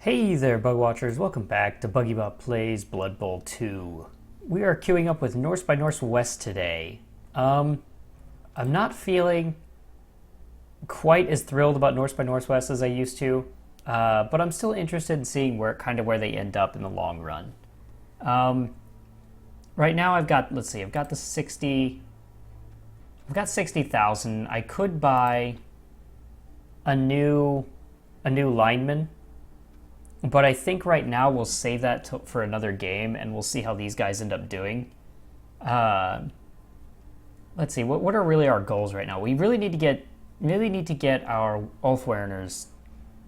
Hey there, Bug Watchers. Welcome back to BuggyBot Plays Blood Bowl 2. We are queuing up with Norse-West today. I'm not feeling quite as thrilled about Norse-West as I used to, but I'm still interested in seeing where they end up in the long run. Right now I've got the 60. I've got 60,000. I could buy a new lineman. But I think right now we'll save that for another game, and we'll see how these guys end up doing. Let's see, what are really our goals right now? We really need to get our Ulfwereners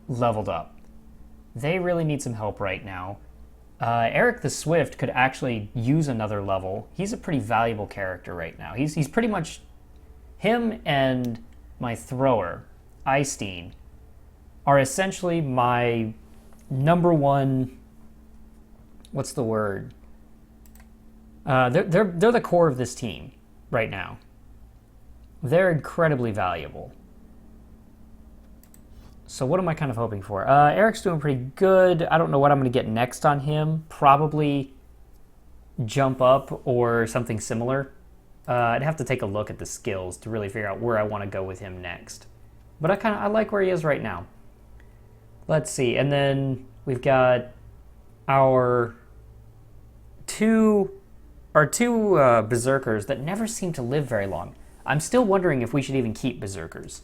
leveled up. They really need some help right now. Eric the Swift could actually use another level. He's a pretty valuable character right now. He's pretty much him, and my thrower, Eystein, are essentially my number one. What's the word? They're the core of this team right now. They're incredibly valuable. So what am I kind of hoping for? Eric's doing pretty good. I don't know what I'm going to get next on him. Probably jump up or something similar. I'd have to take a look at the skills to really figure out where I want to go with him next. But I like where he is right now. Let's see, and then we've got our two berserkers that never seem to live very long. I'm still wondering if we should even keep berserkers.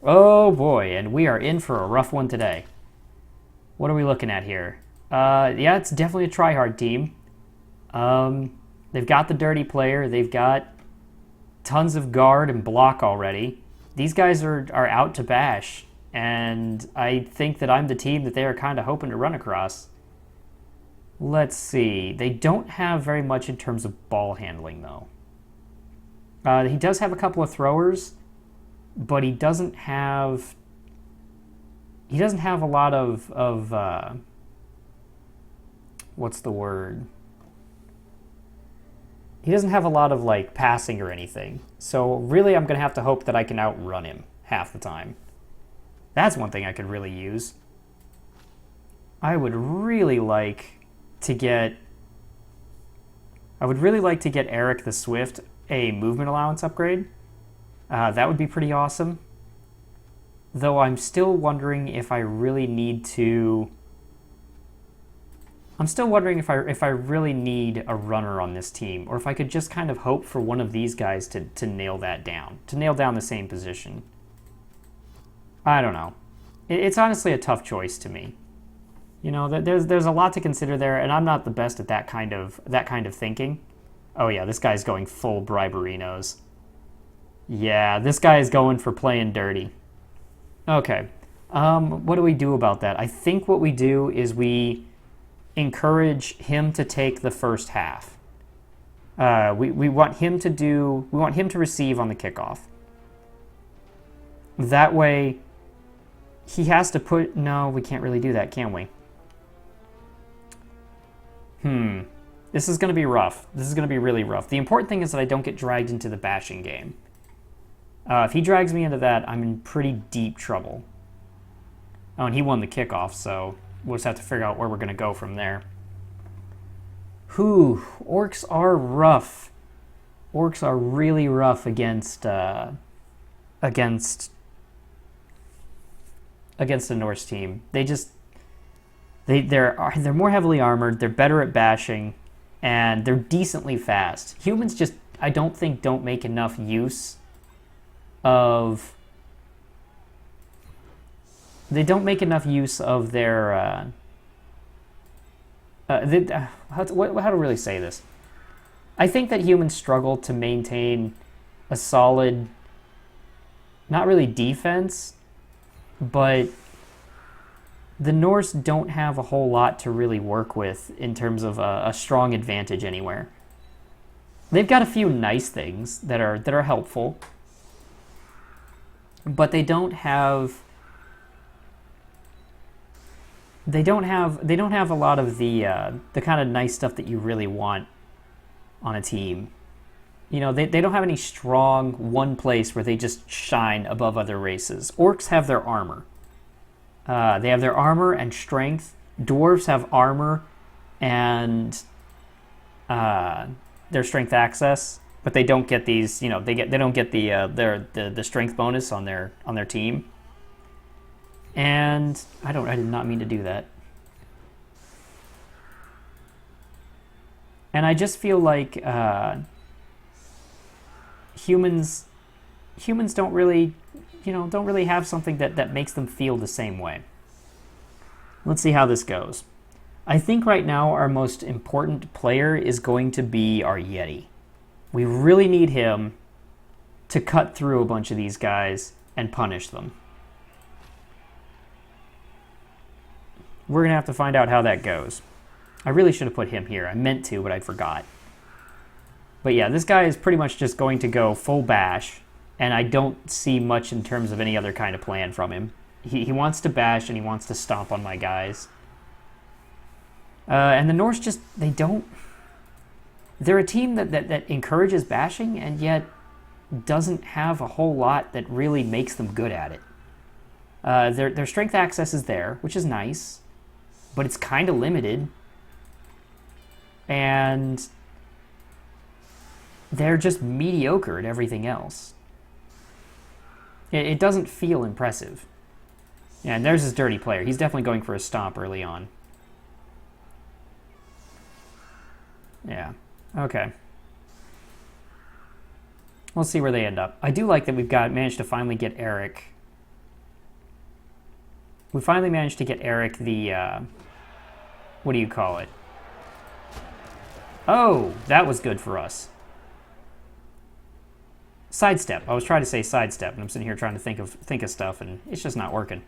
Oh boy, and we are in for a rough one today. What are we looking at here? Yeah, it's definitely a try-hard team. They've got the dirty player. They've got tons of guard and block already. These guys are out to bash. And I think that I'm the team that they are kind of hoping to run across. Let's see. They don't have very much in terms of ball handling, though. He does have a couple of throwers, but he doesn't have a lot of what's the word? He doesn't have a lot of, like, passing or anything. So really I'm going to have to hope that I can outrun him half the time. That's one thing I could really use. I would really like to get Eric the Swift a movement allowance upgrade. That would be pretty awesome. Though I'm still wondering if I really need to... I'm still wondering if I really need a runner on this team, or if I could just kind of hope for one of these guys to nail that down, to nail down the same position. I don't know. It's honestly a tough choice to me. You know, there's a lot to consider there, and I'm not the best at that kind of thinking. Oh yeah, this guy's going full briberinos. Yeah, this guy is going for playing dirty. Okay. What do we do about that? I think what we do is we encourage him to take the first half. We want him to receive on the kickoff. That way, he has to put... No, we can't really do that, can we? This is going to be rough. This is going to be really rough. The important thing is that I don't get dragged into the bashing game. If he drags me into that, I'm in pretty deep trouble. Oh, and he won the kickoff, so we'll just have to figure out where we're going to go from there. Orcs are rough. Orcs are really rough against the Norse team. They're more heavily armored, they're better at bashing, and they're decently fast. Humans just, I don't make enough use of... They don't make enough use of their... how to really say this? I think that humans struggle to maintain a solid, not really defense, but the Norse don't have a whole lot to really work with in terms of a strong advantage anywhere. They've got a few nice things that are helpful, but they don't have a lot of the kind of nice stuff that you really want on a team. You know, they don't have any strong one place where they just shine above other races. Orcs have their armor. They have their armor and strength. Dwarves have armor and their strength access, but they don't get these. You know, they don't get the strength bonus on their team. And I did not mean to do that. And I just feel like humans don't really have something that makes them feel the same way. Let's see how this goes. I think right now our most important player is going to be our Yeti. We really need him to cut through a bunch of these guys and punish them. We're going to have to find out how that goes. I really should have put him here. I meant to, but I forgot. But yeah, this guy is pretty much just going to go full bash, and I don't see much in terms of any other kind of plan from him. He wants to bash, and he wants to stomp on my guys. And the Norse just, they're a team that encourages bashing, and yet doesn't have a whole lot that really makes them good at it. Their strength access is there, which is nice, but it's kind of limited. And they're just mediocre at everything else. It doesn't feel impressive. Yeah, and there's his dirty player. He's definitely going for a stomp early on. Yeah, okay. We'll see where they end up. I do like that we've managed to finally get Eric. We finally managed to get Eric the, what do you call it? Oh, that was good for us. Sidestep. I was trying to say sidestep, and I'm sitting here trying to think of stuff, and it's just not working.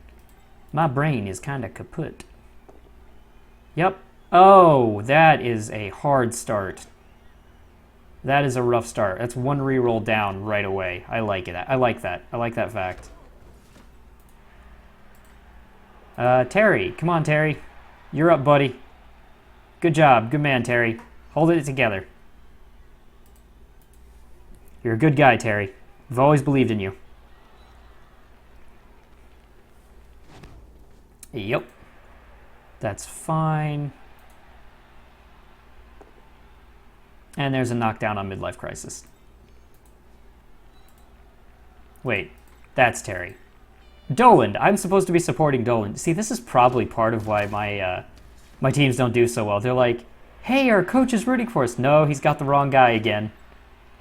My brain is kind of kaput. Yep. Oh, that is a hard start. That is a rough start. That's one reroll down right away. I like it. I like that. I like that fact. Terry. Come on, Terry. You're up, buddy. Good job. Good man, Terry. Hold it together. You're a good guy, Terry. I've always believed in you. Yep. That's fine. And there's a knockdown on midlife crisis. Wait, that's Terry. Doland. I'm supposed to be supporting Doland. See, this is probably part of why my teams don't do so well. They're like, hey, our coach is rooting for us. No, he's got the wrong guy again.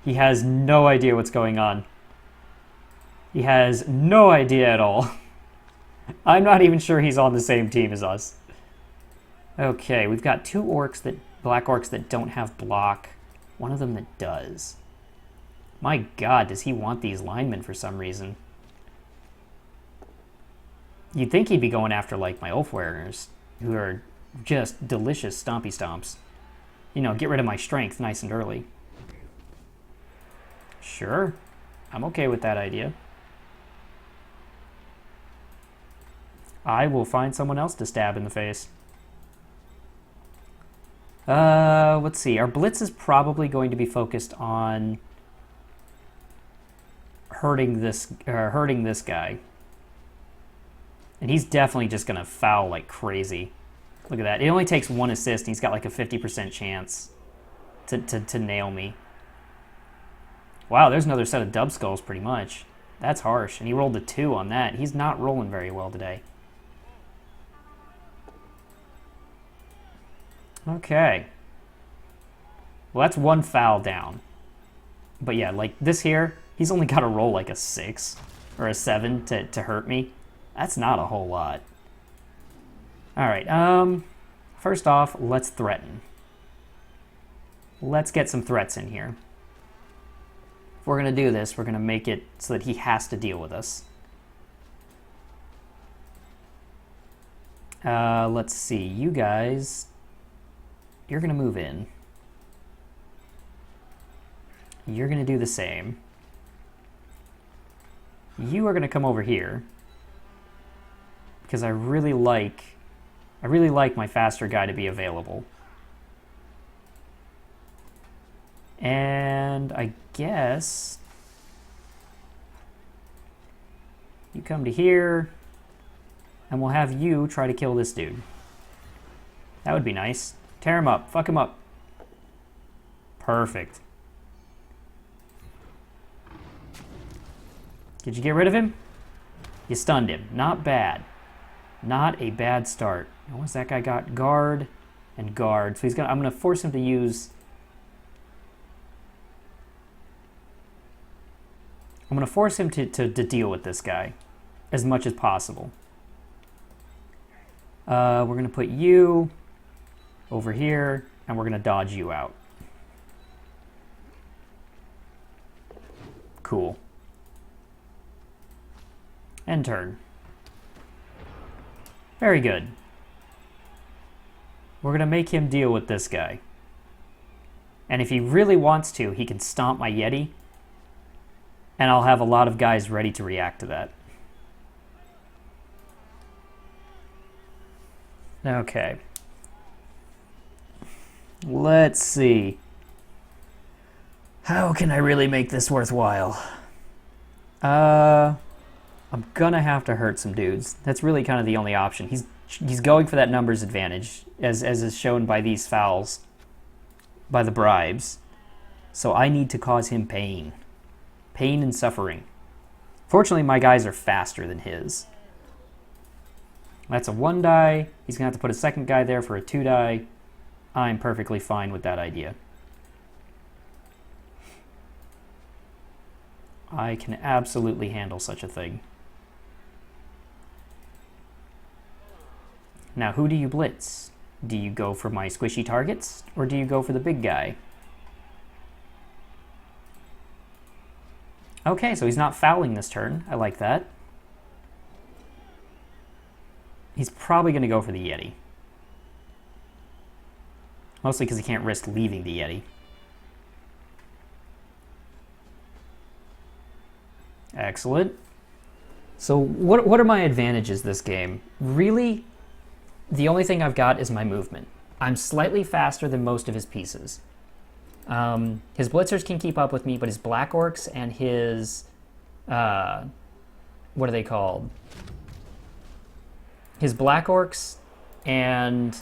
He has no idea what's going on. He has no idea at all. I'm not even sure he's on the same team as us. Okay, we've got two black orcs that don't have block. One of them that does. My god, does he want these linemen for some reason? You'd think he'd be going after, like, my Ulfwearers, who are just delicious stompy stomps. You know, get rid of my strength nice and early. Sure. I'm okay with that idea. I will find someone else to stab in the face. Let's see. Our blitz is probably going to be focused on hurting this guy. And he's definitely just going to foul like crazy. Look at that. It only takes one assist, and he's got like a 50% chance to nail me. Wow, there's another set of dub skulls pretty much. That's harsh. And he rolled a 2 on that. He's not rolling very well today. Okay. Well, that's one foul down. But yeah, like this here, he's only got to roll like a 6 or a 7 to hurt me. That's not a whole lot. All right, first off, let's threaten. Let's get some threats in here. If we're going to do this, we're going to make it so that he has to deal with us. Let's see, you guys, you're going to move in. You're going to do the same. You are going to come over here. Because I really like my faster guy to be available. And I guess you come to here. and we'll have you try to kill this dude. That would be nice. Tear him up. Fuck him up. Perfect. Did you get rid of him? You stunned him. Not bad. Not a bad start. What's that guy got? Guard and guard. So I'm gonna force him to use... I'm gonna force him to deal with this guy as much as possible. We're gonna put you over here, and we're gonna dodge you out. Cool. End turn. Very good. We're gonna make him deal with this guy. And if he really wants to, he can stomp my Yeti, and I'll have a lot of guys ready to react to that. Okay. Let's see. How can I really make this worthwhile? I'm gonna have to hurt some dudes. That's really kind of the only option. He's going for that numbers advantage, as is shown by these fouls, by the bribes. So I need to cause him pain. Pain and suffering. Fortunately, my guys are faster than his. That's a 1 die. He's gonna have to put a second guy there for a 2 die. I'm perfectly fine with that idea. I can absolutely handle such a thing. Now, who do you blitz? Do you go for my squishy targets, or do you go for the big guy? Okay, so he's not fouling this turn. I like that. He's probably going to go for the Yeti. Mostly because he can't risk leaving the Yeti. Excellent. So what are my advantages this game? Really, the only thing I've got is my movement. I'm slightly faster than most of his pieces. His blitzers can keep up with me, but his black orcs and his... what are they called? His black orcs and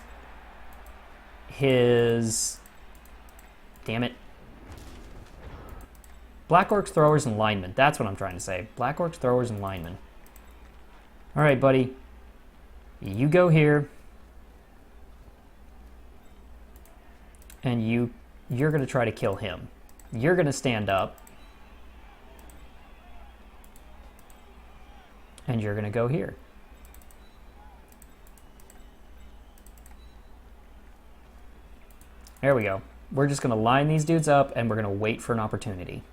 his... Damn it. Black orcs, throwers, and linemen. That's what I'm trying to say. Black orcs, throwers, and linemen. All right, buddy. You go here. And you're going to try to kill him. You're going to stand up. And you're going to go here. There we go. We're just going to line these dudes up, and we're going to wait for an opportunity.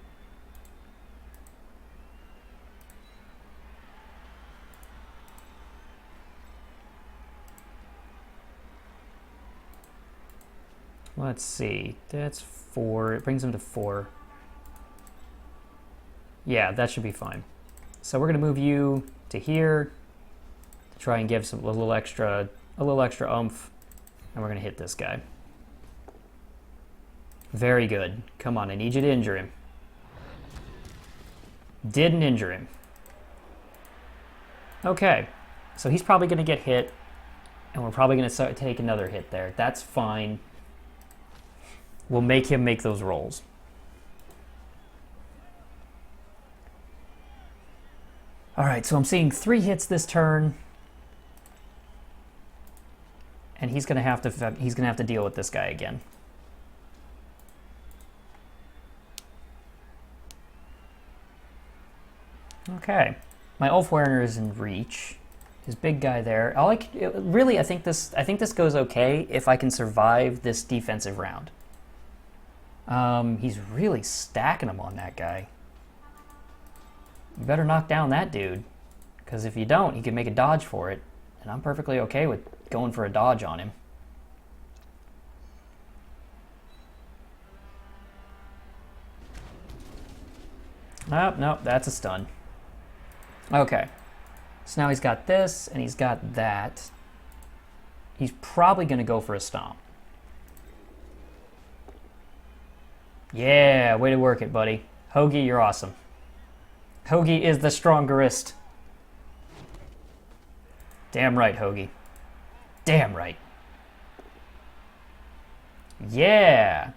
Let's see. That's 4. It brings him to 4. Yeah, that should be fine. So we're going to move you to here to try and give a little extra oomph, and we're going to hit this guy. Very good. Come on, I need you to injure him. Didn't injure him. Okay, so he's probably going to get hit, and we're probably going to take another hit there. That's fine. We'll make him make those rolls. All right, so I'm seeing 3 hits this turn, and he's gonna have to deal with this guy again. Okay, my Ulfwerener is in reach. His big guy there. Really, I think this goes okay if I can survive this defensive round. He's really stacking them on that guy. You better knock down that dude, because if you don't, he can make a dodge for it, and I'm perfectly okay with going for a dodge on him. Nope, that's a stun. Okay, so now he's got this, and he's got that. He's probably going to go for a stomp. Yeah, way to work it, buddy. Hoagie, you're awesome. Hoagie is the strongerest. Damn right, Hoagie. Damn right. Yeah!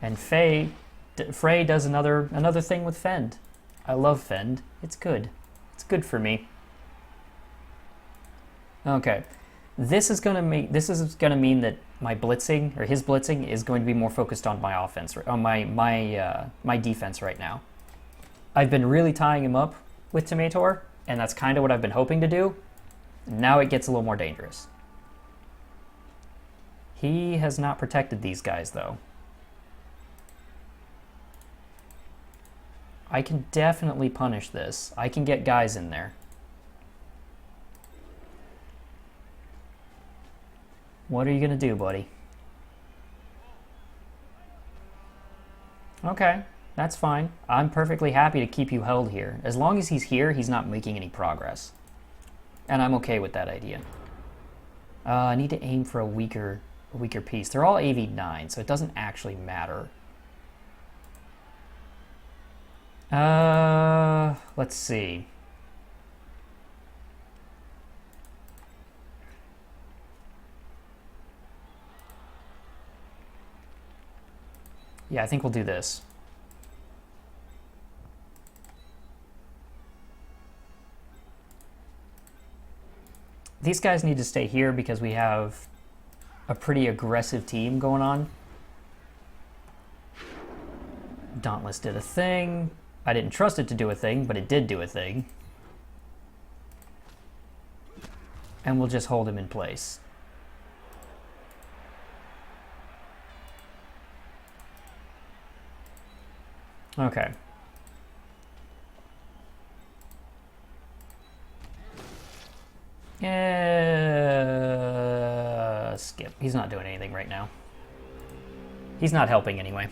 And Frey does another thing with Fend. I love Fend. It's good. It's good for me. Okay. This is gonna mean that my blitzing, or his blitzing, is going to be more focused on my offense, on my defense right now. I've been really tying him up with Tomator, and that's kind of what I've been hoping to do. Now it gets a little more dangerous. He has not protected these guys, though. I can definitely punish this. I can get guys in there. What are you going to do, buddy? Okay, that's fine. I'm perfectly happy to keep you held here. As long as he's here, he's not making any progress. And I'm okay with that idea. I need to aim for a weaker piece. They're all AV9, so it doesn't actually matter. Let's see. Yeah, I think we'll do this. These guys need to stay here because we have a pretty aggressive team going on. Dauntless did a thing. I didn't trust it to do a thing, but it did do a thing. And we'll just hold him in place. Okay. Skip. He's not doing anything right now. He's not helping anyway.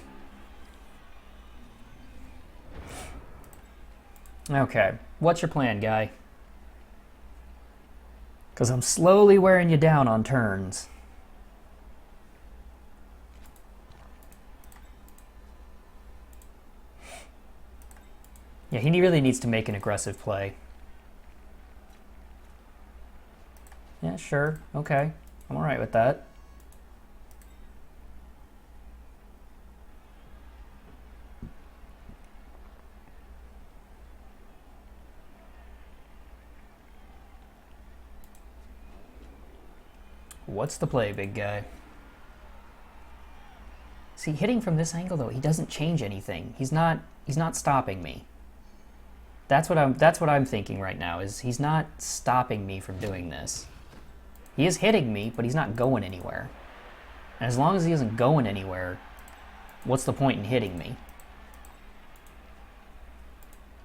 Okay. What's your plan, guy? Because I'm slowly wearing you down on turns. Yeah, he really needs to make an aggressive play. Yeah, sure. Okay. I'm alright with that. What's the play, big guy? See, hitting from this angle though, he doesn't change anything. He's not stopping me. That's what I'm thinking right now, is he's not stopping me from doing this. He is hitting me, but he's not going anywhere. And as long as he isn't going anywhere, what's the point in hitting me?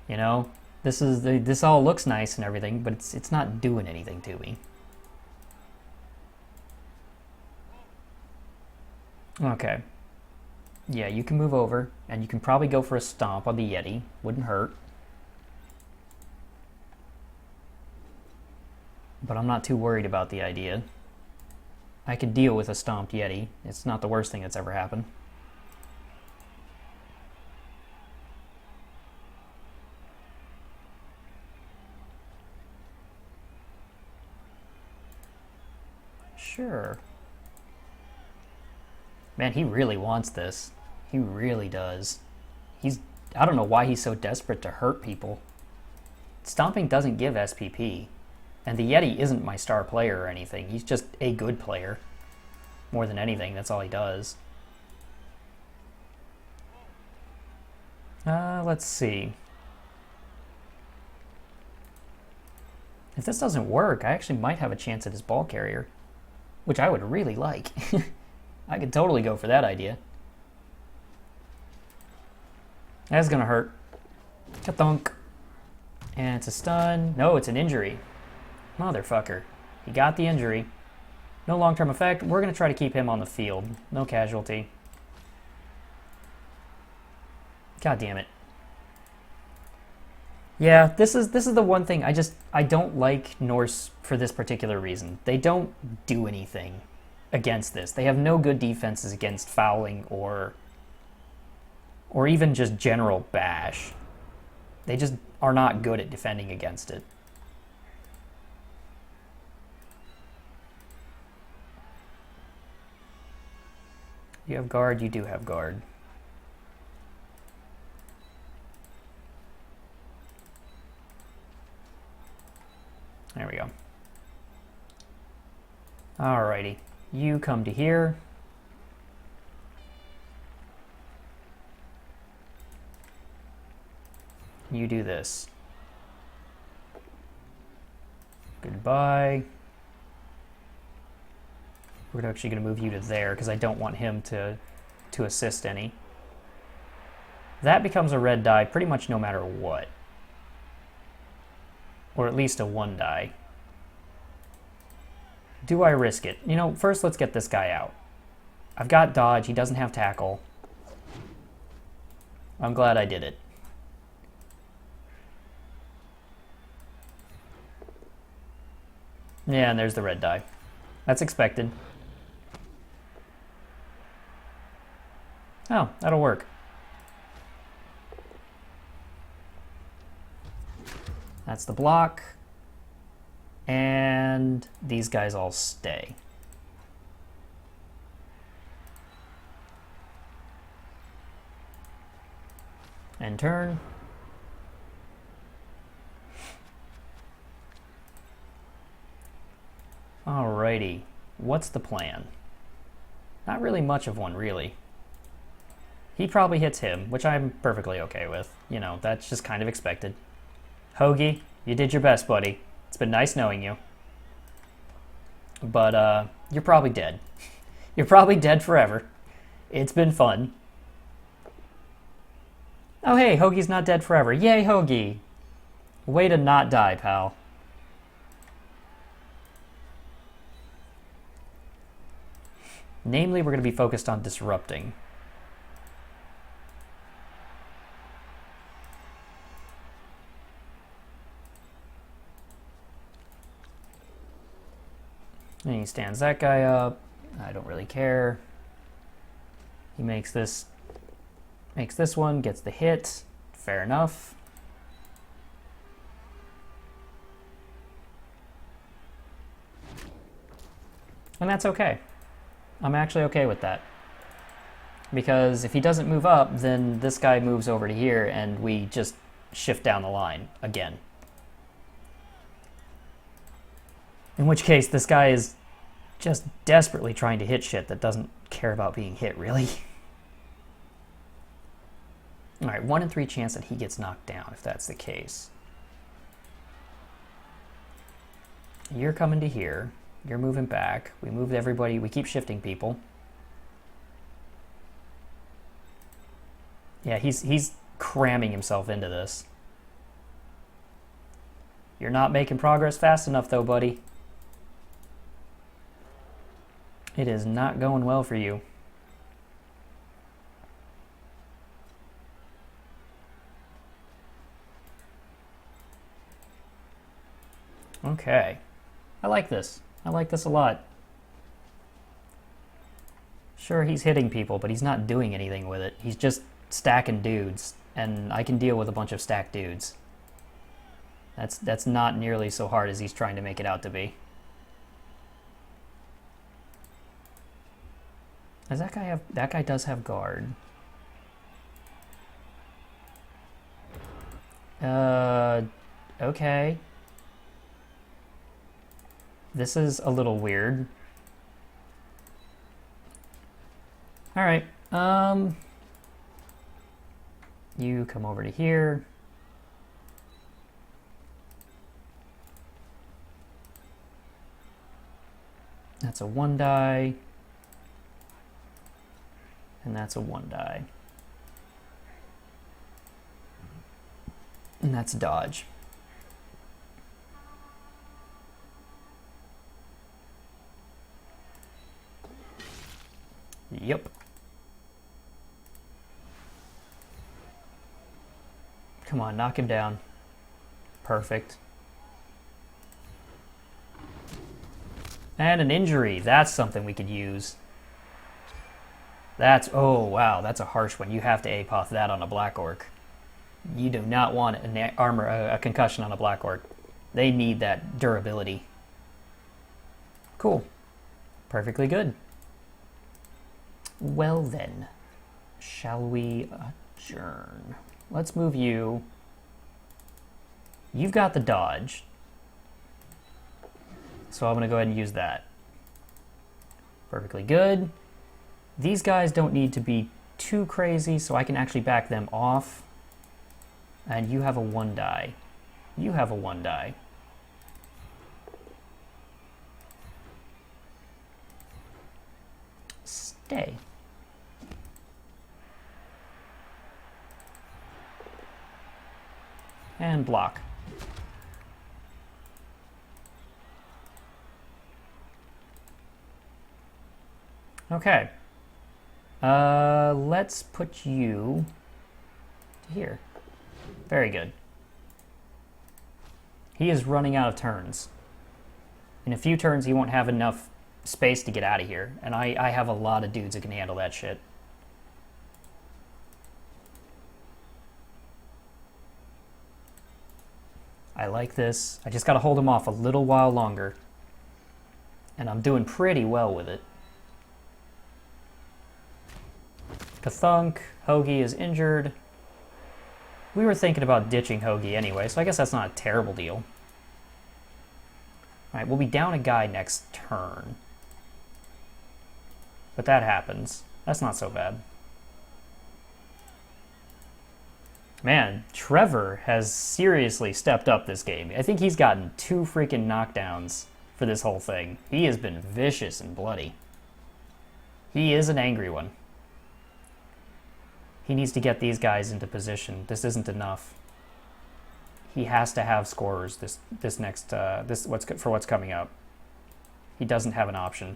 You know, this all looks nice and everything, but it's not doing anything to me. Okay. Yeah, you can move over, and you can probably go for a stomp on the Yeti. Wouldn't hurt. But I'm not too worried about the idea. I could deal with a stomped Yeti. It's not the worst thing that's ever happened. Sure. Man, he really wants this. He really does. I don't know why he's so desperate to hurt people. Stomping doesn't give SPP. And the Yeti isn't my star player or anything. He's just a good player. More than anything, that's all he does. Let's see. If this doesn't work, I actually might have a chance at his ball carrier. Which I would really like. I could totally go for that idea. That's gonna hurt. Ka-thunk. And it's a stun. No, it's an injury. Motherfucker. He got the injury. No long-term effect. We're gonna try to keep him on the field. No casualty. God damn it. Yeah, this is the one thing I don't like Norse for this particular reason. They don't do anything against this. They have no good defenses against fouling or even just general bash. They just are not good at defending against it. You have guard? You do have guard. There we go. Alrighty. You come to here. You do this. Goodbye. We're actually going to move you to there because I don't want him to assist any. That becomes a red die pretty much no matter what. Or at least a 1 die. Do I risk it? You know, first let's get this guy out. I've got dodge, he doesn't have tackle. I'm glad I did it. Yeah, and there's the red die. That's expected. Oh, that'll work. That's the block. And these guys all stay. And turn. Alrighty. What's the plan? Not really much of one, really. He probably hits him, which I'm perfectly okay with. You know, that's just kind of expected. Hoagie, you did your best, buddy. It's been nice knowing you. But, you're probably dead. You're probably dead forever. It's been fun. Oh, hey, Hoagie's not dead forever. Yay, Hoagie. Way to not die, pal. Namely, we're going to be focused on disrupting. And he stands that guy up. I don't really care. He makes this one, gets the hit. Fair enough. And that's okay. I'm actually okay with that. Because if he doesn't move up, then this guy moves over to here and we just shift down the line again. In which case, this guy is just desperately trying to hit shit that doesn't care about being hit, really. Alright, 1 in 3 chance that he gets knocked down, if that's the case. You're coming to here. You're moving back. We moved everybody. We keep shifting people. Yeah, he's cramming himself into this. You're not making progress fast enough, though, buddy. It is not going well for you. Okay. I like this. I like this a lot. Sure, he's hitting people, but he's not doing anything with it. He's just stacking dudes, and I can deal with a bunch of stacked dudes. That's not nearly so hard as he's trying to make it out to be. Does that guy have... That guy does have guard. Okay. This is a little weird. Alright, you come over to here. That's a 1 die. And that's a 1 die. And that's dodge. Yep. Come on, knock him down. Perfect. And an injury. That's something we could use. That's... Oh, wow. That's a harsh one. You have to apoth that on a black orc. You do not want a concussion on a black orc. They need that durability. Cool. Perfectly good. Well then, shall we adjourn? Let's move you. You've got the dodge, so I'm going to go ahead and use that. Perfectly good. These guys don't need to be too crazy, so I can actually back them off. And you have a 1 die. You have a 1 die. Stay. And block. Okay. Let's put you here. Very good. He is running out of turns. In a few turns, he won't have enough space to get out of here, and I have a lot of dudes that can handle that shit. I like this. I just gotta hold him off a little while longer, and I'm doing pretty well with it. Kathunk, Hoagie is injured. We were thinking about ditching Hoagie anyway, so I guess that's not a terrible deal. Alright, we'll be down a guy next turn. But that happens. That's not so bad. Man, Trevor has seriously stepped up this game. I think he's gotten 2 freaking knockdowns for this whole thing. He has been vicious and bloody. He is an angry one. He needs to get these guys into position. This isn't enough. He has to have scorers for what's coming up. He doesn't have an option.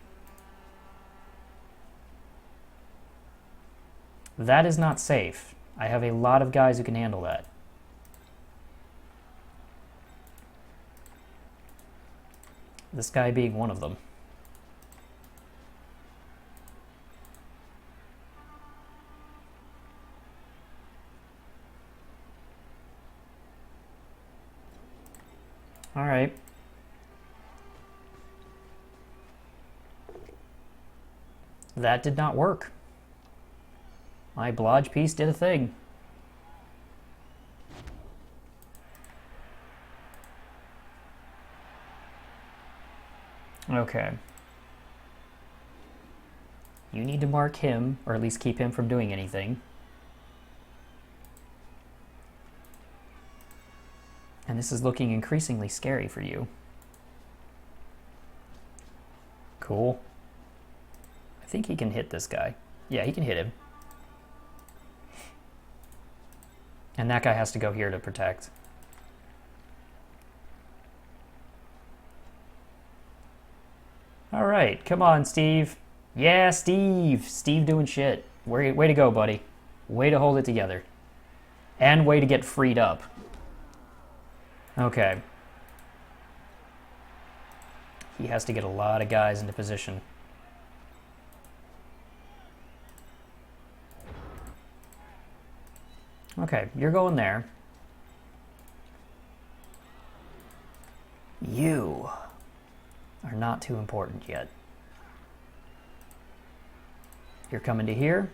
That is not safe. I have a lot of guys who can handle that. This guy being one of them. All right. That did not work. My blodge piece did a thing. Okay. You need to mark him, or at least keep him from doing anything. And this is looking increasingly scary for you. Cool. I think he can hit this guy. Yeah, he can hit him. And that guy has to go here to protect. All right, come on, Steve. Yeah, Steve. Steve doing shit. Way to go, buddy. Way to hold it together. And way to get freed up. Okay. He has to get a lot of guys into position. Okay, you're going there. You are not too important yet. You're coming to here.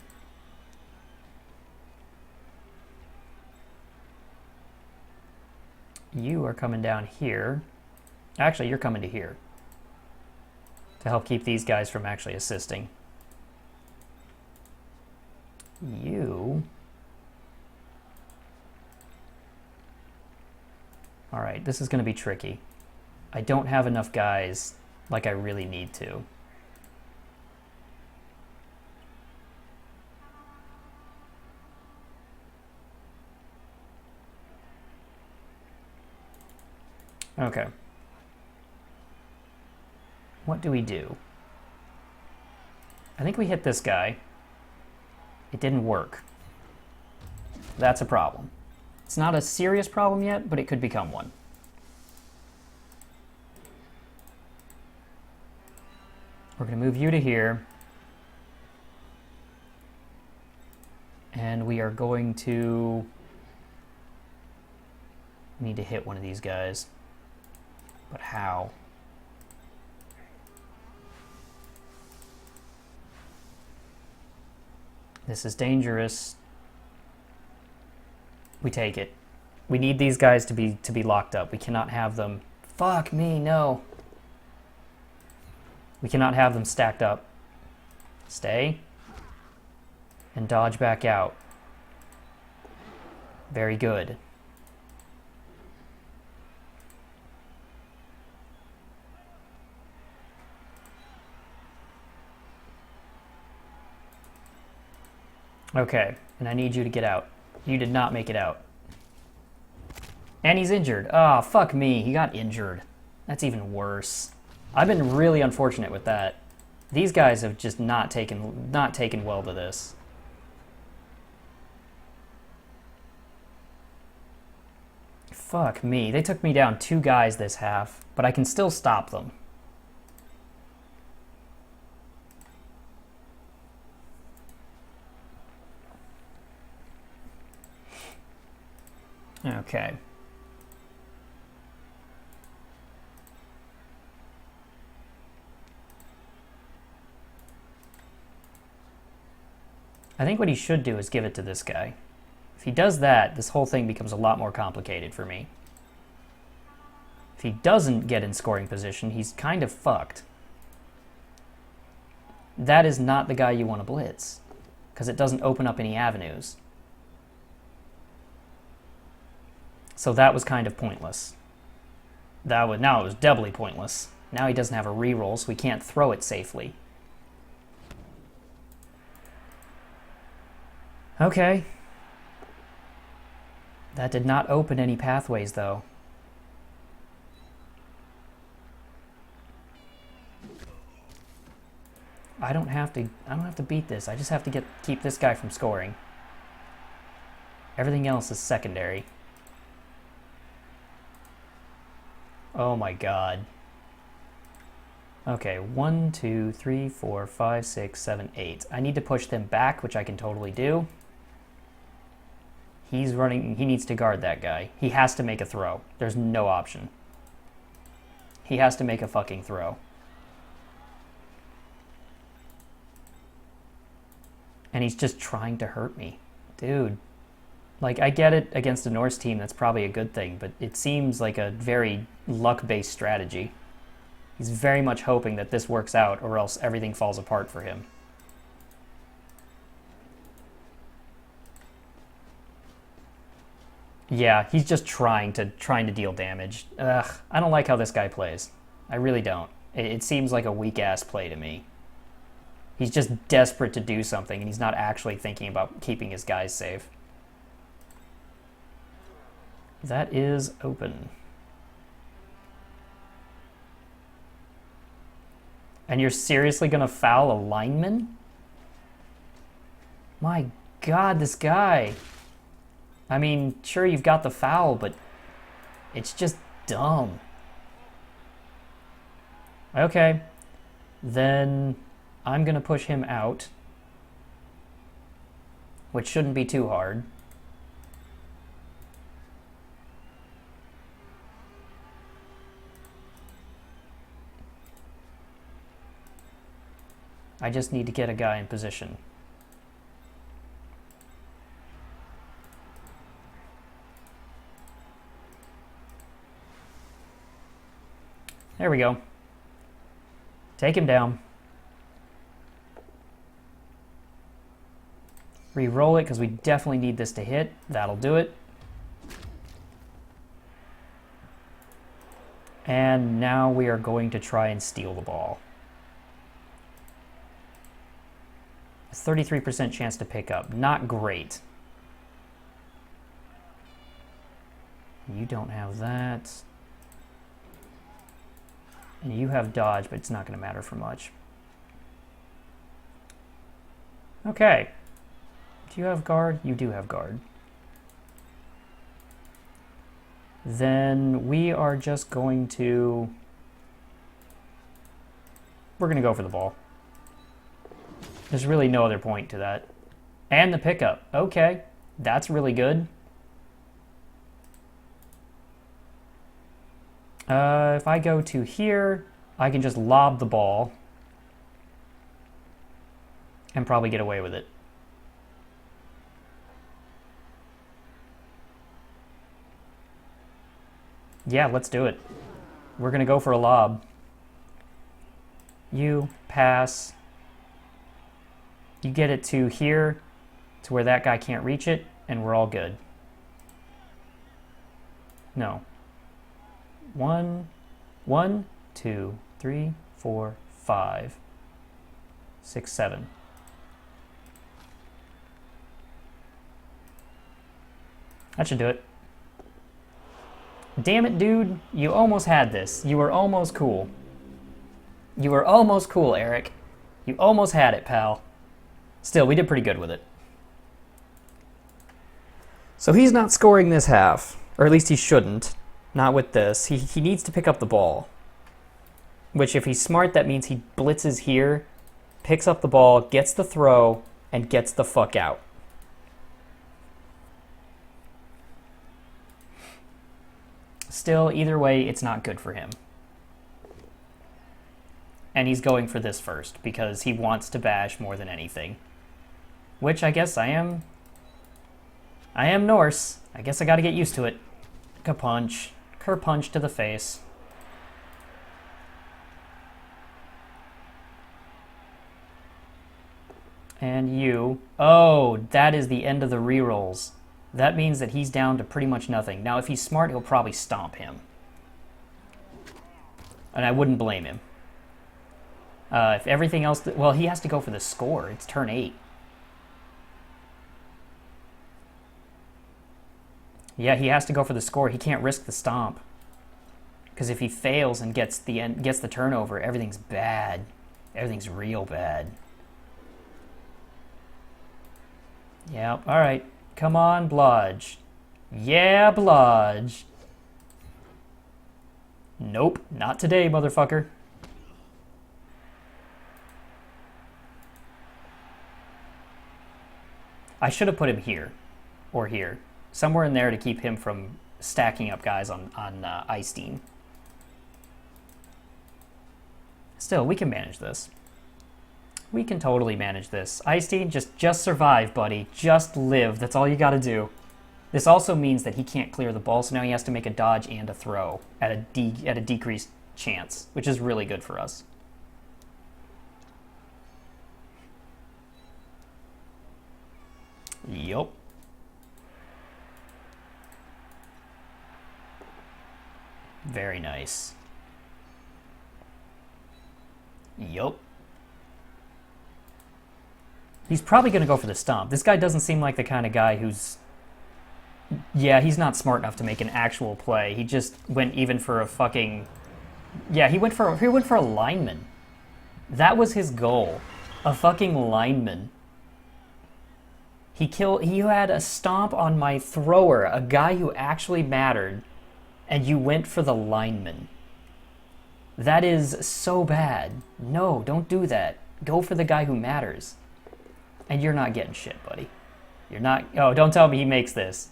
You are coming down here. Actually, you're coming to here to help keep these guys from actually assisting. You... Alright, this is going to be tricky. I don't have enough guys like I really need to. Okay. What do we do? I think we hit this guy. It didn't work. That's a problem. It's not a serious problem yet, but it could become one. We're going to move you to here. And we are going to need to hit one of these guys. But how? This is dangerous. We take it. We need these guys to be locked up. We cannot have them... Fuck me, no. We cannot have them stacked up. Stay. And dodge back out. Very good. Okay, and I need you to get out. You did not make it out. And he's injured. Ah, oh, fuck me. He got injured. That's even worse. I've been really unfortunate with that. These guys have just not taken well to this. Fuck me. They took me down 2 guys this half, but I can still stop them. Okay. I think what he should do is give it to this guy. If he does that, this whole thing becomes a lot more complicated for me. If he doesn't get in scoring position, he's kind of fucked. That is not the guy you want to blitz, because it doesn't open up any avenues. So that was kind of pointless. Now it was doubly pointless. Now he doesn't have a reroll, so we can't throw it safely. Okay. That did not open any pathways, though. I don't have to beat this. I just have to keep this guy from scoring. Everything else is secondary. Oh my god. Okay, 1, 2, 3, 4, 5, 6, 7, 8. I need to push them back, which I can totally do. He's running, he needs to guard that guy. He has to make a throw. There's no option. He has to make a fucking throw. And he's just trying to hurt me. Dude. Like, I get it against a Norse team, that's probably a good thing, but it seems like a very luck-based strategy. He's very much hoping that this works out, or else everything falls apart for him. Yeah, he's just trying to deal damage. Ugh, I don't like how this guy plays. I really don't. It seems like a weak-ass play to me. He's just desperate to do something, and he's not actually thinking about keeping his guys safe. That is open. And you're seriously gonna foul a lineman? My god, this guy. I mean, sure, you've got the foul, but it's just dumb. Okay. Then I'm gonna push him out, which shouldn't be too hard. I just need to get a guy in position. There we go. Take him down. Re-roll it, because we definitely need this to hit. That'll do it. And now we are going to try and steal the ball. A 33% chance to pick up. Not great. You don't have that. And you have dodge, but it's not going to matter for much. Okay. Do you have guard? You do have guard. Then we are just going to... We're going to go for the ball. There's really no other point to that. And the pickup. Okay. That's really good. If I go to here, I can just lob the ball and probably get away with it. Yeah, let's do it. We're gonna go for a lob. You pass. You get it to here, to where that guy can't reach it, and we're all good. No. 1, 2, 3, 4, 5, 6, 7. That should do it. Damn it, dude. You almost had this. You were almost cool. You were almost cool, Eric. You almost had it, pal. Still, we did pretty good with it. So he's not scoring this half. Or at least he shouldn't. Not with this. He needs to pick up the ball. Which, if he's smart, that means he blitzes here, picks up the ball, gets the throw, and gets the fuck out. Still, either way, it's not good for him. And he's going for this first, because he wants to bash more than anything. Which, I guess I am Norse. I guess I gotta get used to it. Ka-punch. Ker-punch to the face. And you. Oh, that is the end of the rerolls. That means that he's down to pretty much nothing. Now, if he's smart, he'll probably stomp him. And I wouldn't blame him. If everything else... Well, he has to go for the score. It's turn 8. Yeah, he has to go for the score. He can't risk the stomp. Because if he fails and gets the turnover, everything's bad. Everything's real bad. Yep, alright. Come on, Blodge. Yeah, Blodge. Nope, not today, motherfucker. I should have put him here. Or here. Somewhere in there to keep him from stacking up guys on Ice Team. Still, we can manage this. We can totally manage this. Ice Team, just survive, buddy. Just live. That's all you gotta do. This also means that he can't clear the ball, so now he has to make a dodge and a throw at a decreased chance, which is really good for us. Yup. Very nice. Yup. He's probably going to go for the stomp. This guy doesn't seem like the kind of guy who's... Yeah, he's not smart enough to make an actual play. He just went even for a fucking... Yeah, he went for a lineman. That was his goal. A fucking lineman. He had a stomp on my thrower, a guy who actually mattered, and you went for the lineman. That is so bad. No, don't do that. Go for the guy who matters. And you're not getting shit, buddy. You're not... Oh, don't tell me he makes this.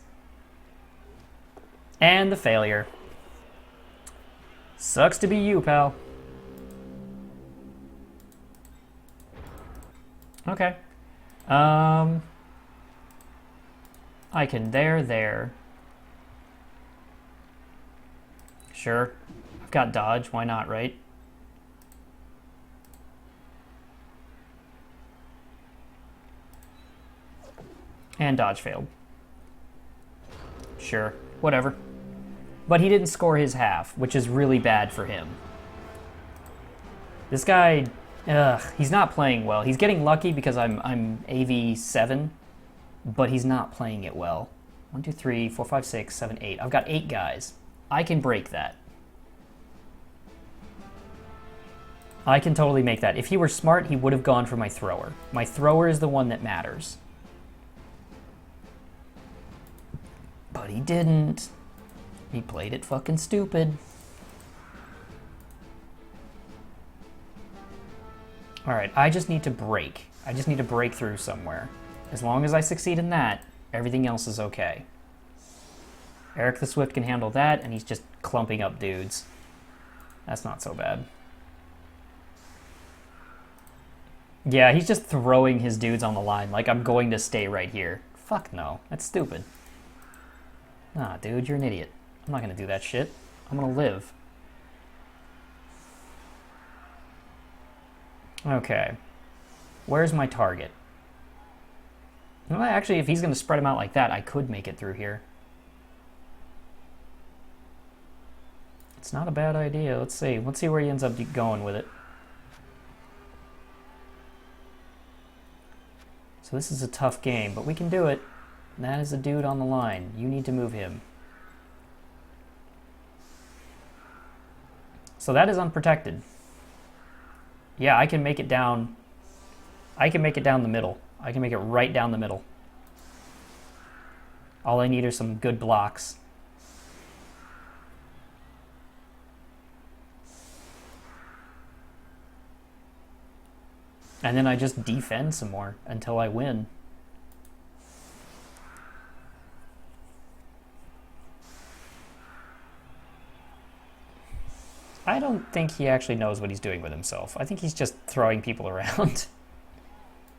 And the failure. Sucks to be you, pal. Okay. I can there. Sure. I've got dodge. Why not, right? And dodge failed. Sure. Whatever. But he didn't score his half, which is really bad for him. This guy, he's not playing well. He's getting lucky because I'm AV7, but he's not playing it well. 1, 2, 3, 4, 5, 6, 7, 8. I've got 8 guys. I can break that. I can totally make that. If he were smart, he would have gone for my thrower. My thrower is the one that matters. But he didn't. He played it fucking stupid. Alright, I just need to break. I just need to break through somewhere. As long as I succeed in that, everything else is okay. Eric the Swift can handle that, and he's just clumping up dudes. That's not so bad. Yeah, he's just throwing his dudes on the line like I'm going to stay right here. Fuck no. That's stupid. Nah, dude, you're an idiot. I'm not gonna do that shit. I'm gonna live. Okay. Where's my target? Well, actually, if he's gonna spread him out like that, I could make it through here. It's not a bad idea. Let's see. Let's see where he ends up going with it. So this is a tough game, but we can do it. That is a dude on the line. You need to move him. So that is unprotected. Yeah, I can make it down. I can make it down the middle. I can make it right down the middle. All I need are some good blocks. And then I just defend some more until I win. I don't think he actually knows what he's doing with himself. I think he's just throwing people around.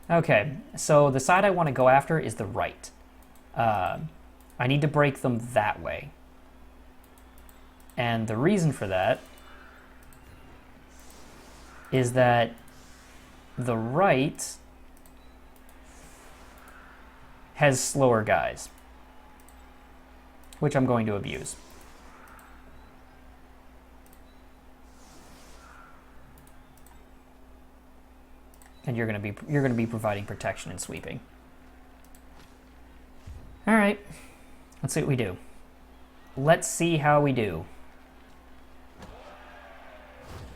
Okay, so the side I want to go after is the right. I need to break them that way. And the reason for that is that the right has slower guys, which I'm going to abuse. And you're going to be providing protection and sweeping. All right, let's see what we do. Let's see how we do.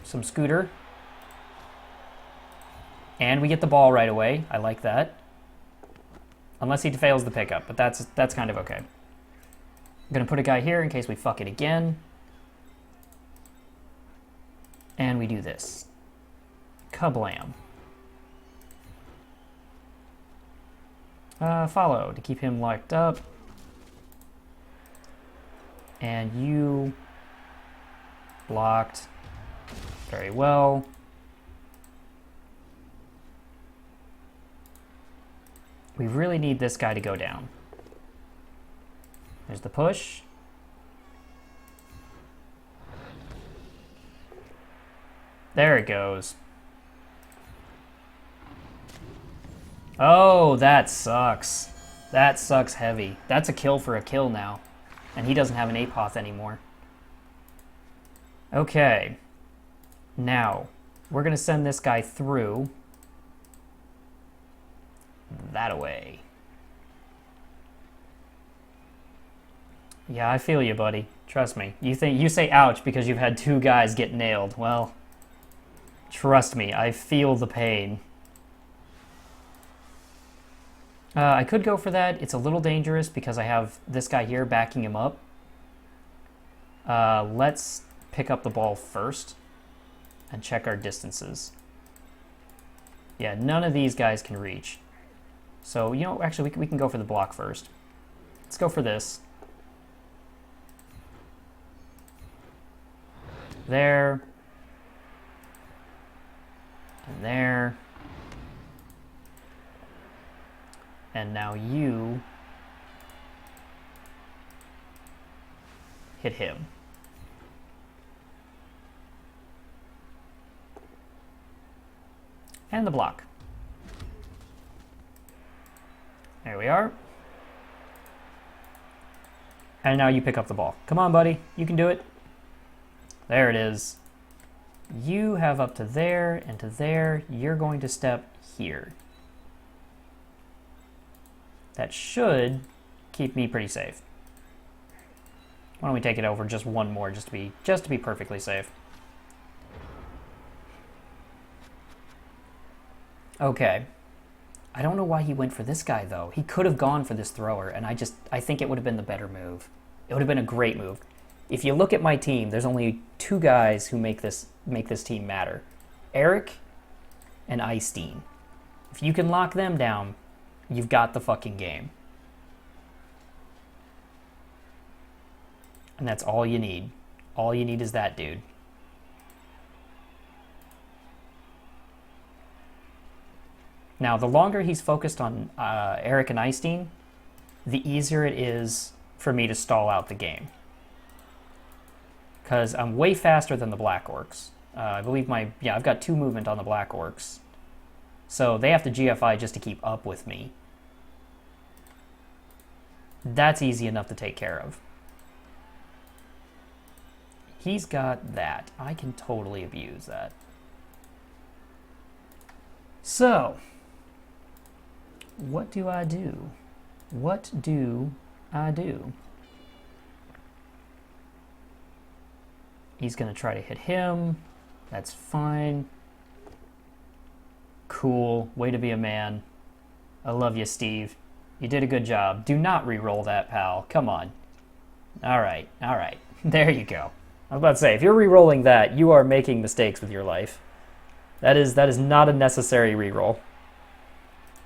Some scooter. And we get the ball right away. I like that. Unless he fails the pickup, but that's kind of okay. I'm going to put a guy here in case we fuck it again. And we do this. Kablam. Follow to keep him locked up. And you blocked very well. We really need this guy to go down. There's the push. There it goes. Oh, that sucks. That sucks heavy. That's a kill for a kill now. And he doesn't have an apoth anymore. Okay. Now, we're going to send this guy through. That away. Yeah, I feel you, buddy. Trust me. You say ouch because you've had two guys get nailed. Well, trust me, I feel the pain. I could go for that. It's a little dangerous because I have this guy here backing him up. Let's pick up the ball first and check our distances. Yeah, none of these guys can reach. So, you know, actually, we can go for the block first. Let's go for this. There. And there. And now you hit him. And the block. There we are. And now you pick up the ball. Come on, buddy. You can do it. There it is. You have up to there and to there. You're going to step here. That should keep me pretty safe. Why don't we take it over just one more just to be perfectly safe. Okay. I don't know why he went for this guy though. He could have gone for this thrower and I think it would have been the better move. It would have been a great move. If you look at my team, there's only two guys who make this team matter. Eric and Eystein. If you can lock them down, you've got the fucking game. And that's all you need. All you need is that dude. Now, the longer he's focused on Eric and Eystein, the easier it is for me to stall out the game. because I'm way faster than the Black Orcs. I believe I've got 2 movement on the Black Orcs. So they have to GFI just to keep up with me. That's easy enough to take care of. He's got that. I can totally abuse that. So, what do I do? What do I do? He's going to try to hit him. That's fine. Cool. Way to be a man. I love you, Steve. You did a good job. Do not re-roll that, pal. Come on. All right. All right. There you go. I was about to say, if you're re-rolling that, you are making mistakes with your life. That is not a necessary re-roll.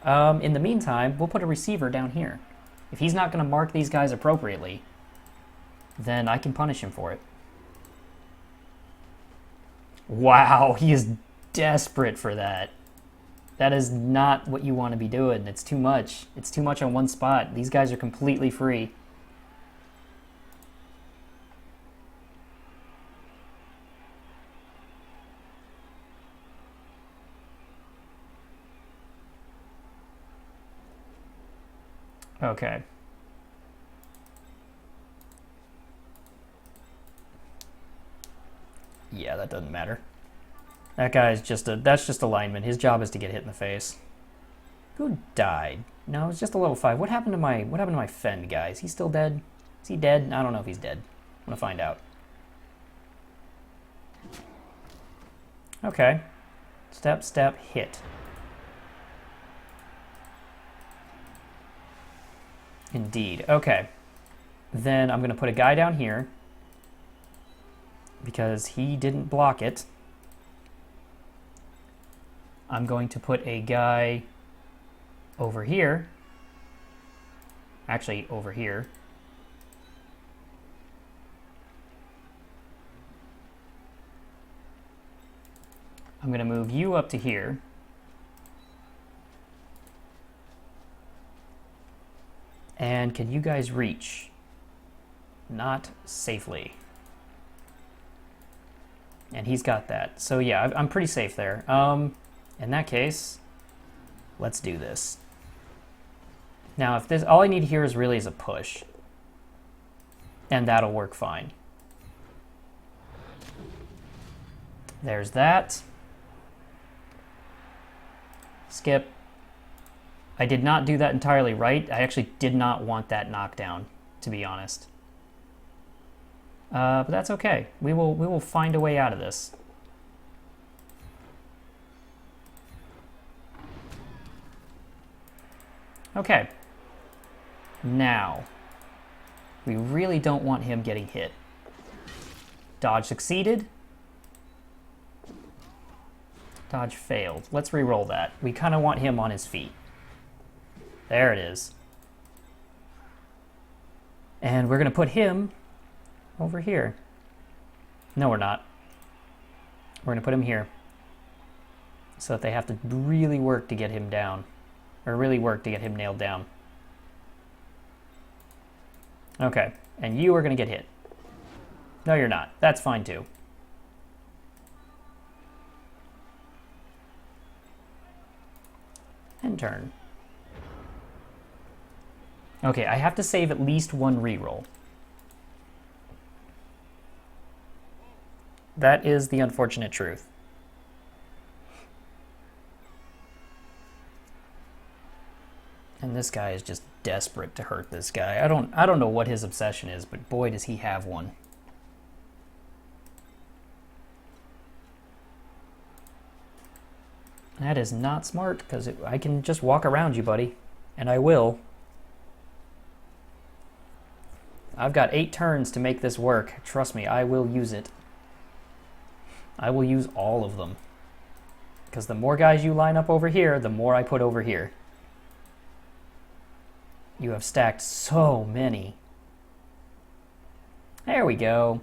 In the meantime, we'll put a receiver down here. If he's not going to mark these guys appropriately, then I can punish him for it. Wow, he is desperate for that. That is not what you want to be doing. It's too much. It's too much on one spot. These guys are completely free. Okay. Yeah, that doesn't matter. That guy's that's just a lineman. His job is to get hit in the face. Who died? No, it's just a level 5. What happened to my Fend guy? Is he still dead? Is he dead? I don't know if he's dead. I'm gonna find out. Okay. Step, step, hit. Indeed. Okay. Then I'm gonna put a guy down here because he didn't block it. I'm going to put a guy over here. Actually, over here. I'm going to move you up to here. And can you guys reach? Not safely. And he's got that. So yeah, I'm pretty safe there. In that case, let's do this. Now, if this, all I need here is really a push. And that'll work fine. There's that. Skip. I did not do that entirely right. I actually did not want that knockdown, to be honest. But that's okay. We will find a way out of this. Okay. Now, we really don't want him getting hit. Dodge succeeded. Dodge failed. Let's re-roll that. We kind of want him on his feet. There it is. And we're going to put him over here. No, we're not. We're going to put him here. So that they have to really work to get him down. Or really work to get him nailed down. Okay, and you are going to get hit. No, you're not. That's fine too. And turn. Okay, I have to save at least one reroll. That is the unfortunate truth. And this guy is just desperate to hurt this guy. I don't know what his obsession is, but boy does he have one. That is not smart, because I can just walk around you, buddy. And I will. I've got 8 turns to make this work. Trust me, I will use it. I will use all of them. Because the more guys you line up over here, the more I put over here. You have stacked so many. There we go.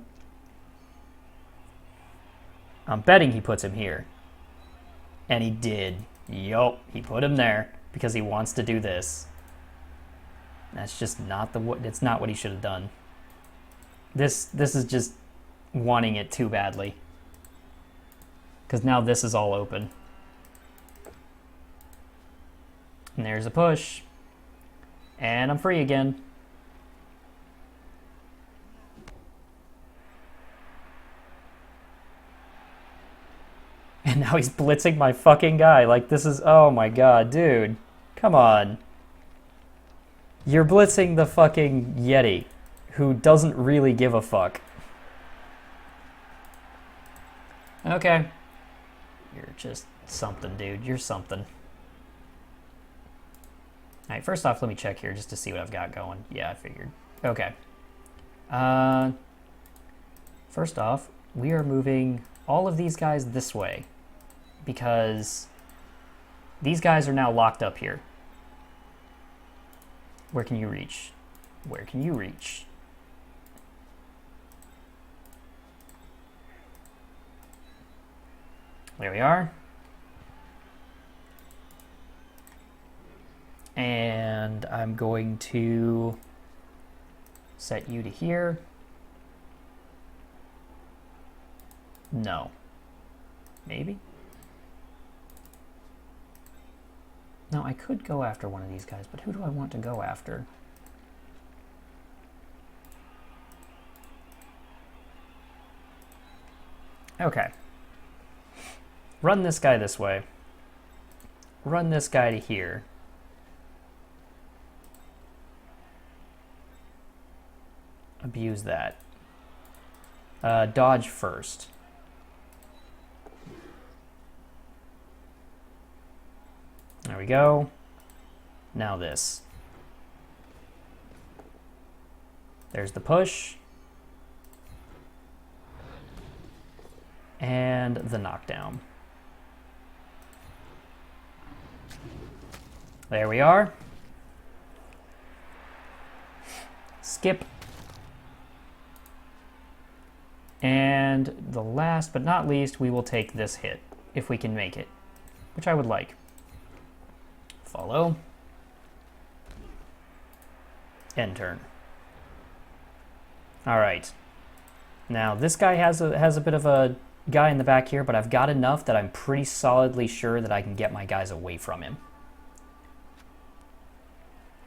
I'm betting he puts him here. And he did. Yup, he put him there because he wants to do this. That's just not it's not what he should have done. This is just wanting it too badly. Because now this is all open. And there's a push. And I'm free again. And now he's blitzing my fucking guy. Like, this is... Oh my god, dude. Come on. You're blitzing the fucking Yeti, who doesn't really give a fuck. Okay. You're just something, dude. You're something. Alright, first off, let me check here just to see what I've got going. Yeah, I figured. Okay. First off, we are moving all of these guys this way, because these guys are now locked up here. Where can you reach? Where can you reach? There we are. And I'm going to set you to here. No. Maybe? No, I could go after one of these guys, but who do I want to go after? Okay. Run this guy this way. Run this guy to here. Abuse that. Dodge first. There we go. Now this. There's the push. And the knockdown. There we are. Skip. And the last but not least, we will take this hit, if we can make it, which I would like. Follow. End turn. All right. Now, this guy has a bit of a guy in the back here, but I've got enough that I'm pretty solidly sure that I can get my guys away from him.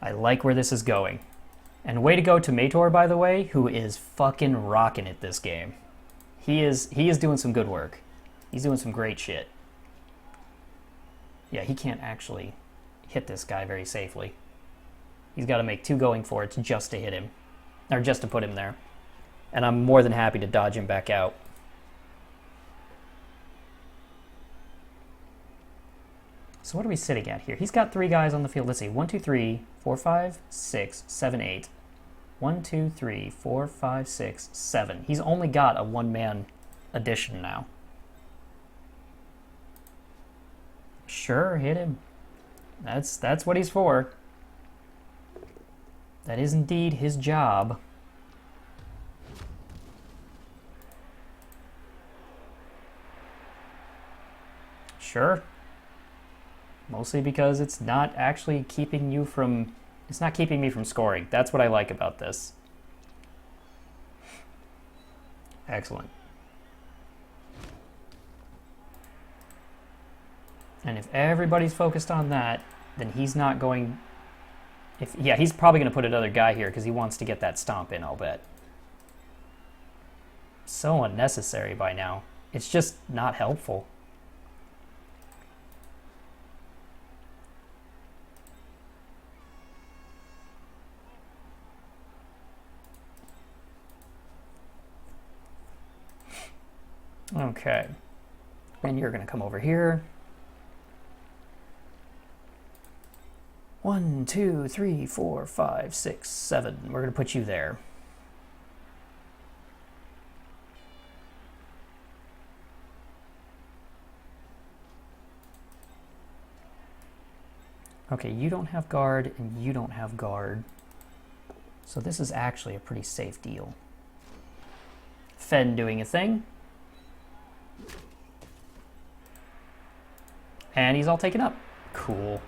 I like where this is going. And way to go to Mator, by the way, who is fucking rocking it this game. He is doing some good work. He's doing some great shit. Yeah, he can't actually hit this guy very safely. He's got to make 2 going for it just to hit him. Or just to put him there. And I'm more than happy to dodge him back out. So what are we sitting at here? He's got 3 guys on the field. Let's see. 1, 2, 3, 4, 5, 6, 7, 8. 1, 2, 3, 4, 5, 6, 7. He's only got a 1-man addition now. Sure, hit him. That's what he's for. That is indeed his job. Sure. Mostly because it's not actually keeping you from... It's not keeping me from scoring. That's what I like about this. Excellent. And if everybody's focused on that, then he's not going... Yeah, he's probably going to put another guy here because he wants to get that stomp in, I'll bet. So unnecessary by now. It's just not helpful. Okay, and you're going to come over here. 1, 2, 3, 4, 5, 6, 7. We're going to put you there. Okay, you don't have guard, and you don't have guard. So this is actually a pretty safe deal. Fen doing a thing. And he's all taken up. Cool.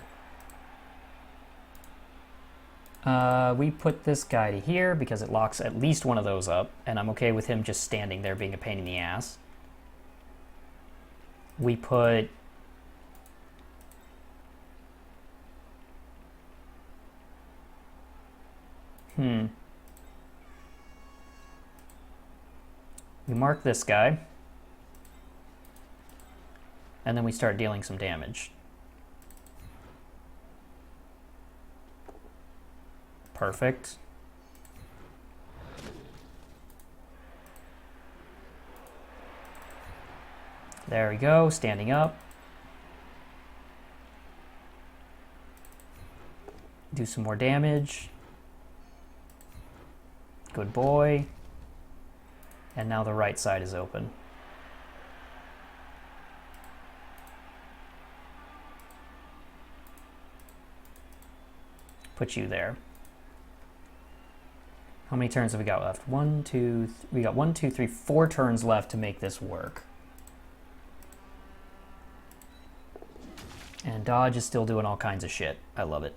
We put this guy to here because it locks at least one of those up, and I'm okay with him just standing there being a pain in the ass. We put... We mark this guy, and then we start dealing some damage. Perfect. There we go, standing up. Do some more damage. Good boy. And now the right side is open. Put you there. How many turns have we got left? We got 1, 2, 3, 4 turns left to make this work. And Dodge is still doing all kinds of shit. I love it.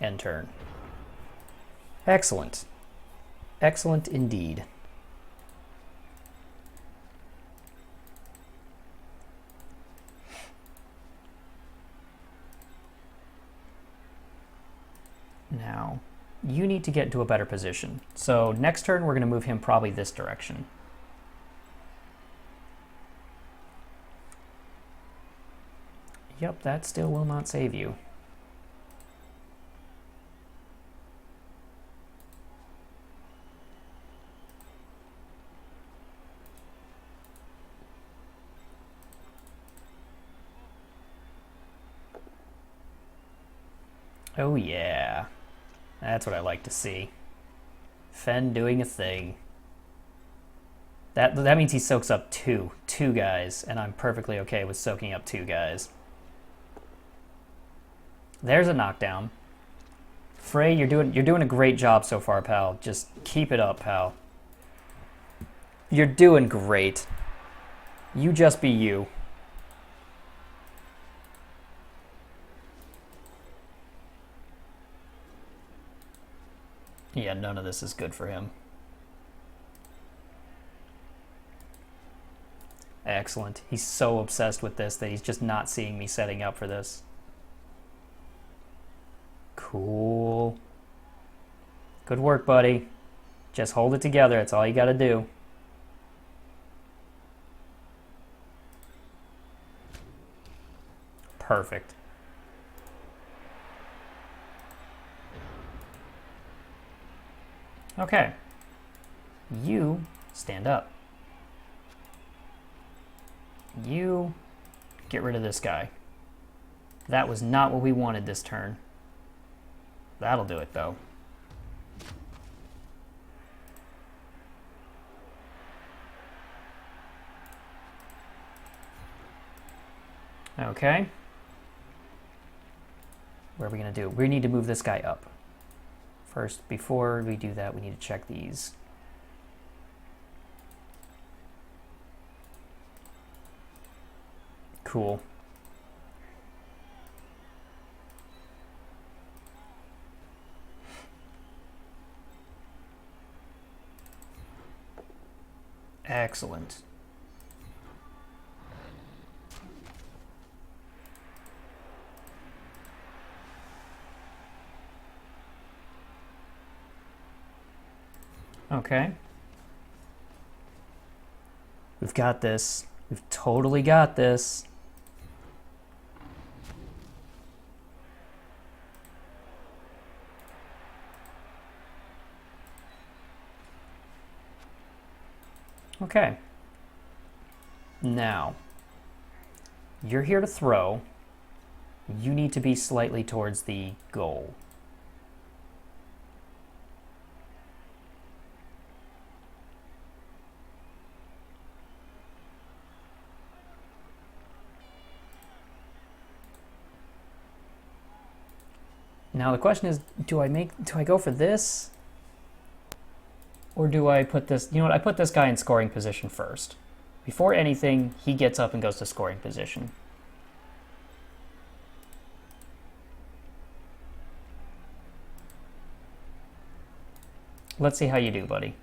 End turn. Excellent. Excellent indeed. Now, you need to get into a better position. So next turn, we're going to move him probably this direction. Yep, that still will not save you. Oh yeah, that's what I like to see. Fen doing a thing. That means he soaks up two guys, and I'm perfectly okay with soaking up 2 guys. There's a knockdown. Frey, you're doing a great job so far, pal. Just keep it up, pal. You're doing great. You just be you. Yeah, none of this is good for him. Excellent. He's so obsessed with this that he's just not seeing me setting up for this. Cool. Good work, buddy. Just hold it together. That's all you gotta do. Perfect. Okay. You stand up. You get rid of this guy. That was not what we wanted this turn. That'll do it, though. Okay. What are we going to do? We need to move this guy up. First, before we do that, we need to check these. Cool. Excellent. Okay. We've got this. We've totally got this. Okay. Now, you're here to throw. You need to be slightly towards the goal. Now the question is, do I go for this? Or do I put this, you know what, I put this guy in scoring position first. Before anything, he gets up and goes to scoring position. Let's see how you do, buddy.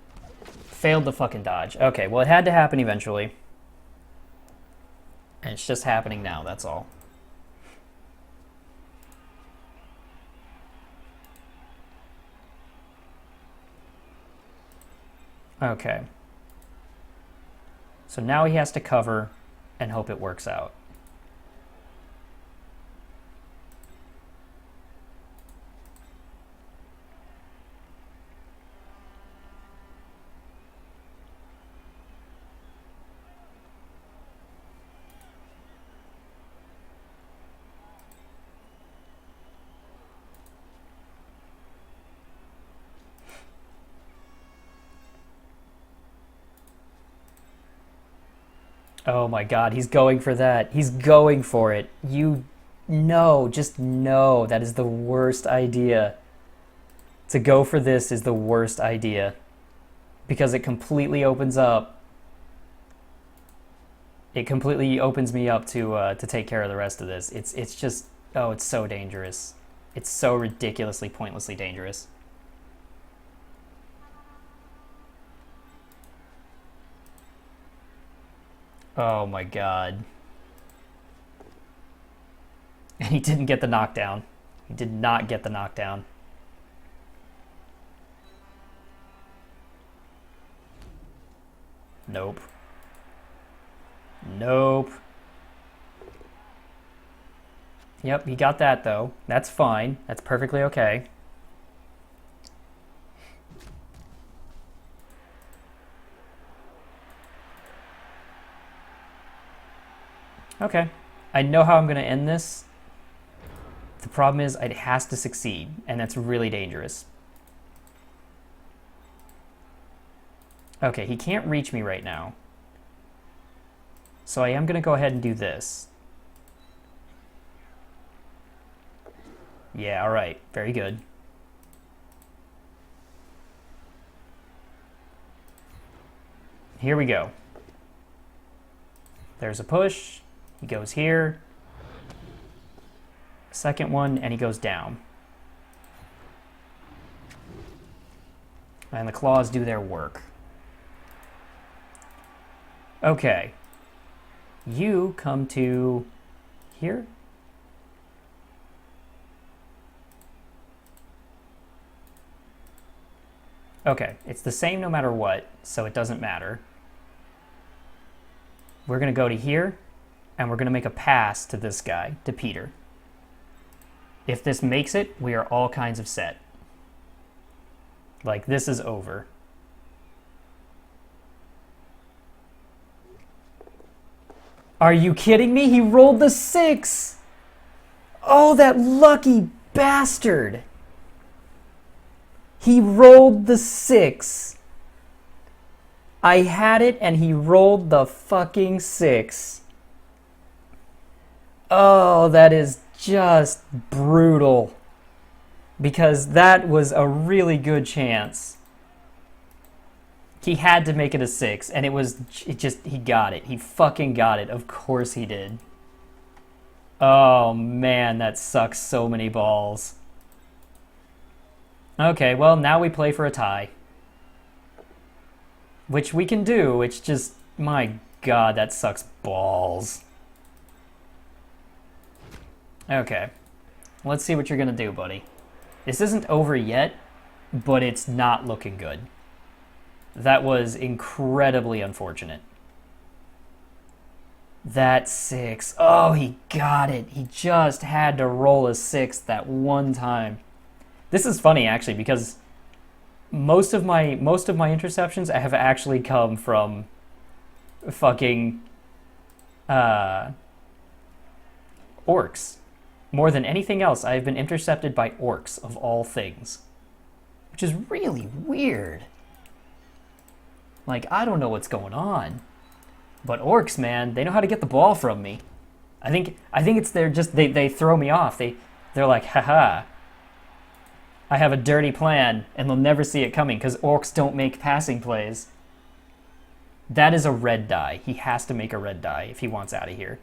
Failed the fucking dodge. Okay, well, it had to happen eventually. And it's just happening now, that's all. Okay. So now he has to cover and hope it works out. Oh my god, he's going for that. He's going for it. You know, just know that is the worst idea. To go for this is the worst idea. Because it completely opens up. It completely opens me up to take care of the rest of this. It's just, oh, it's so dangerous. It's so ridiculously, pointlessly dangerous. Oh my god. And he didn't get the knockdown. He did not get the knockdown. Nope. Nope. Yep, he got that though. That's fine. That's perfectly okay. Okay. I know how I'm going to end this. The problem is it has to succeed, and that's really dangerous. Okay, he can't reach me right now. So I am going to go ahead and do this. Yeah, all right. Very good. Here we go. There's a push. He goes here. Second one, and he goes down. And the claws do their work. Okay. You come to here. Okay, it's the same no matter what, so it doesn't matter. We're going to go to here, and we're going to make a pass to this guy, to Peter. If this makes it, we are all kinds of set. Like, this is over. Are you kidding me? He rolled the 6! Oh, that lucky bastard! He rolled the 6. I had it and he rolled the fucking 6. Oh, that is just brutal. Because that was a really good chance. He had to make it a 6, and he got it. He fucking got it. Of course he did. Oh man, that sucks so many balls. Okay, well, now we play for a tie. Which we can do, it's just, my god, that sucks balls. Okay, let's see what you're gonna do, buddy. This isn't over yet, but it's not looking good. That was incredibly unfortunate. That 6. Oh, he got it. He just had to roll a 6 that one time. This is funny, actually, because most of my interceptions have actually come from fucking orcs. More than anything else, I've been intercepted by orcs, of all things. Which is really weird. Like, I don't know what's going on. But orcs, man, they know how to get the ball from me. I think it's they throw me off. They're like, haha. I have a dirty plan, and they'll never see it coming, because orcs don't make passing plays. That is a red die. He has to make a red die if he wants out of here.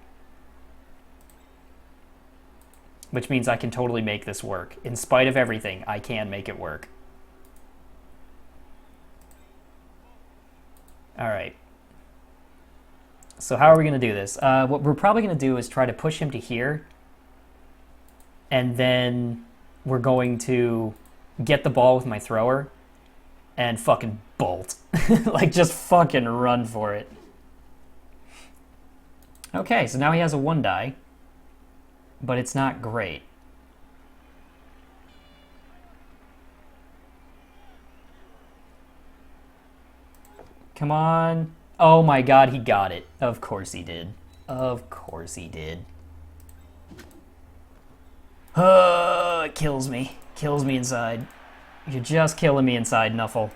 Which means I can totally make this work. In spite of everything, I can make it work. All right. So how are we going to do this? What we're probably going to do is try to push him to here. And then we're going to get the ball with my thrower and fucking bolt. Like, just fucking run for it. Okay, so now he has a 1 die. But it's not great. Come on. Oh my god, he got it. Of course he did. Of course he did. It kills me. Kills me inside. You're just killing me inside, Nuffle.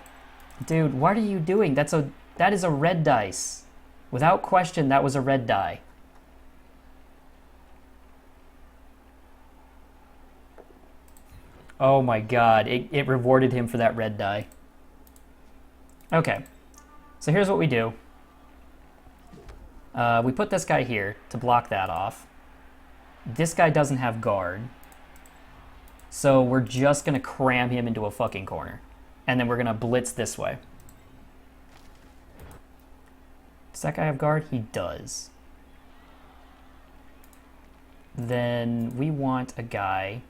Dude, what are you doing? That is a red dice. Without question, that was a red die. Oh my god, it rewarded him for that red die. Okay, so here's what we do. We put this guy here to block that off. This guy doesn't have guard. So we're just going to cram him into a fucking corner. And then we're going to blitz this way. Does that guy have guard? He does. Then we want a guy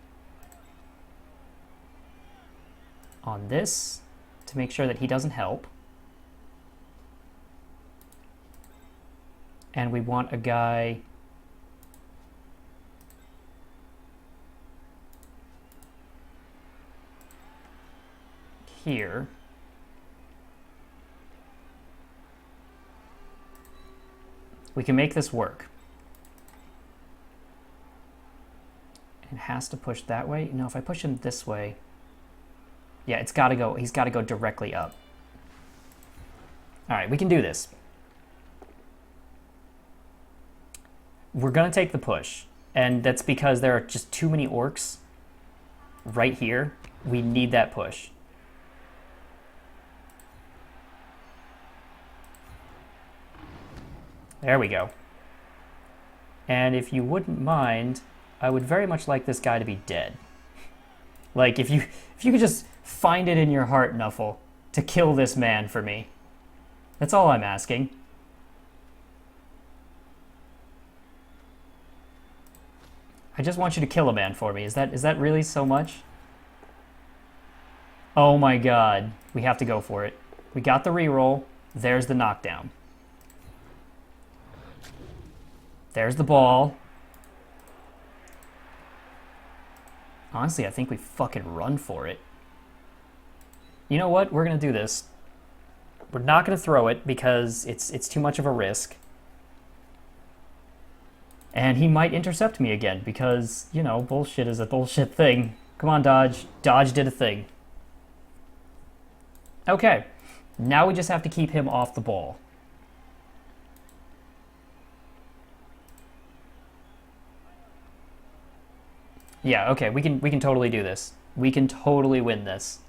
on this to make sure that he doesn't help. And we want a guy here. We can make this work. It has to push that way. No, if I push him this way, yeah, it's got to go. He's got to go directly up. All right, we can do this. We're going to take the push, and that's because there are just too many orcs right here. We need that push. There we go. And if you wouldn't mind, I would very much like this guy to be dead. Like, if you could just find it in your heart, Nuffle, to kill this man for me. That's all I'm asking. I just want you to kill a man for me. Is that really so much? Oh my god. We have to go for it. We got the reroll. There's the knockdown. There's the ball. Honestly, I think we fucking run for it. You know what? We're going to do this. We're not going to throw it because it's too much of a risk. And he might intercept me again because, you know, bullshit is a bullshit thing. Come on, Dodge. Dodge did a thing. Okay. Now we just have to keep him off the ball. Yeah, okay, we can totally do this. We can totally win this.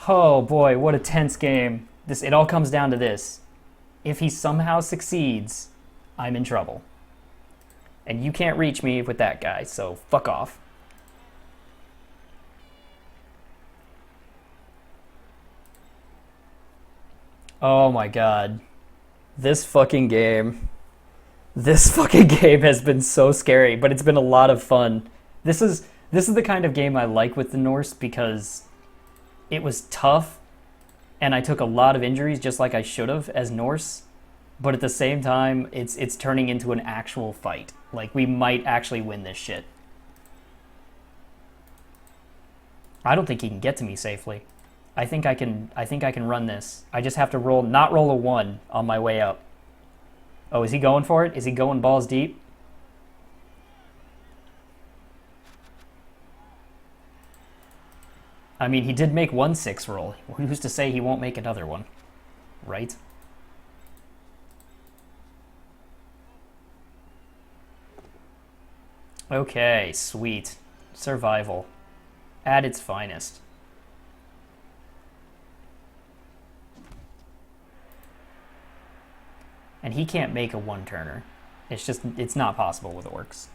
Oh boy, what a tense game. It all comes down to this. If he somehow succeeds, I'm in trouble. And you can't reach me with that guy, so fuck off. Oh my god. This fucking game. This fucking game has been so scary, but it's been a lot of fun. This is the kind of game I like with the Norse because it was tough and I took a lot of injuries just like I should have as Norse, but at the same time it's turning into an actual fight. Like, we might actually win this shit. I don't think he can get to me safely. I think I can run this. I just have to not roll a 1 on my way up. Oh, is he going for it? Is he going balls deep? I mean, he did make 1 6 roll. Who's to say he won't make another one? Right? Okay, sweet. Survival. At its finest. And he can't make a 1-turner. It's not possible with Orcs.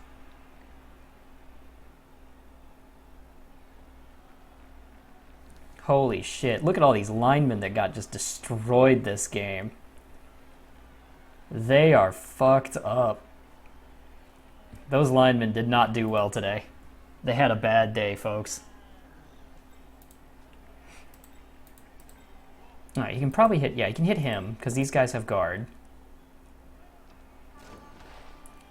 Holy shit. Look at all these linemen that got just destroyed this game. They are fucked up. Those linemen did not do well today. They had a bad day, folks. Alright, you can probably hit... Yeah, you can hit him, because these guys have guard.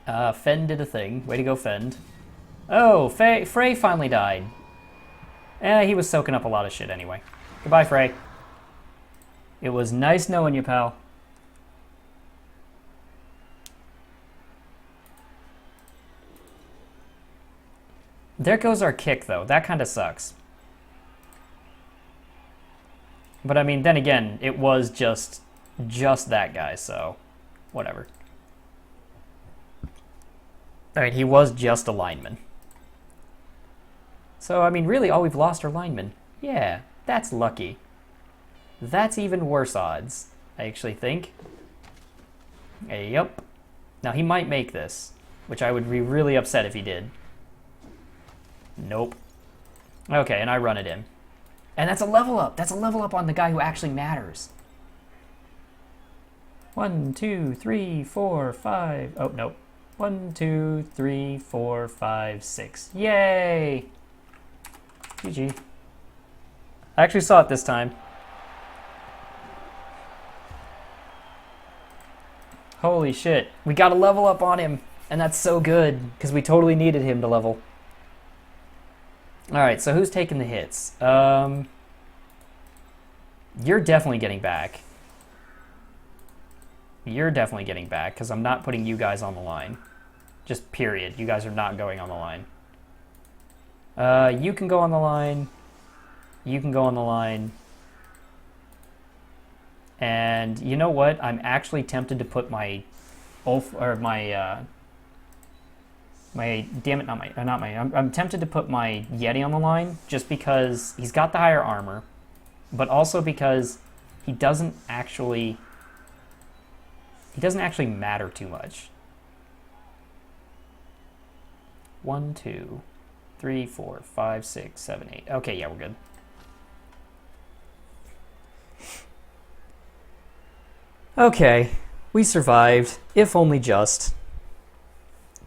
Fend did a thing. Way to go, Fend. Oh, Frey finally died. He was soaking up a lot of shit anyway. Goodbye, Frey. It was nice knowing you, pal. There goes our kick, though. That kind of sucks. But, I mean, then again, it was just that guy, so whatever. Alright, he was just a lineman. So, I mean, really, all we've lost are linemen. Yeah, that's lucky. That's even worse odds, I actually think. Yep. Now, he might make this, which I would be really upset if he did. Nope. Okay, and I run it in. And that's a level up. That's a level up on the guy who actually matters. 1, 2, 3, 4, 5. Oh, nope. 1, 2, 3, 4, 5, 6. Yay! GG. I actually saw it this time. Holy shit. We got a level up on him. And that's so good, because we totally needed him to level. Alright, so who's taking the hits? You're definitely getting back. You're definitely getting back, because I'm not putting you guys on the line. Just period. You guys are not going on the line. You can go on the line. You can go on the line. And you know what? I'm actually tempted to put my I'm tempted to put my Yeti on the line just because he's got the higher armor, but also because he doesn't actually matter too much. 1, 2, 3, 4, 5, 6, 7, 8. Okay, yeah, we're good. Okay, we survived, if only just.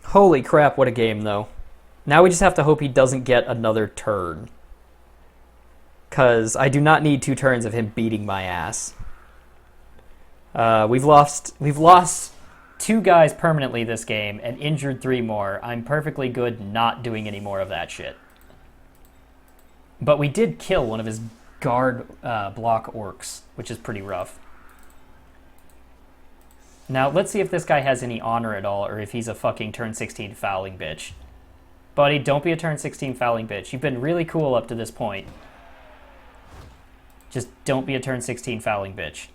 Holy crap, what a game, though. Now we just have to hope he doesn't get another turn. Because I do not need 2 turns of him beating my ass. We've lost 2 guys permanently this game and injured 3 more. I'm perfectly good not doing any more of that shit. But we did kill one of his guard block orcs, which is pretty rough. Now, let's see if this guy has any honor at all, or if he's a fucking turn 16 fouling bitch. Buddy, don't be a turn 16 fouling bitch. You've been really cool up to this point. Just don't be a turn 16 fouling bitch.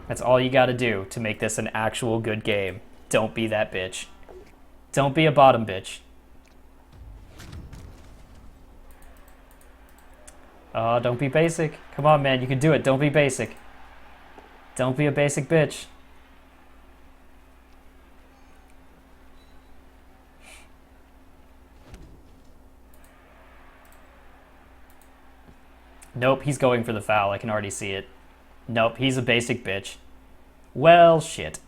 That's all you gotta do to make this an actual good game. Don't be that bitch. Don't be a bottom bitch. Oh, don't be basic. Come on, man, you can do it. Don't be basic. Don't be a basic bitch. Nope, he's going for the foul. I can already see it. Nope, he's a basic bitch. Well, shit.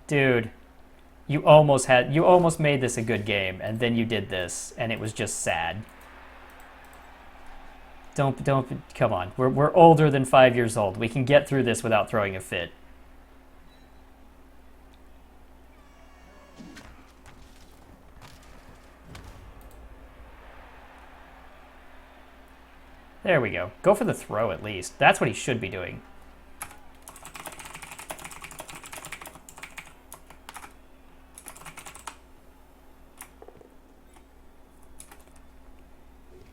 Dude, you almost made this a good game, and then you did this, and it was just sad. Don't, come on. We're older than 5 years old. We can get through this without throwing a fit. There we go. Go for the throw at least. That's what he should be doing.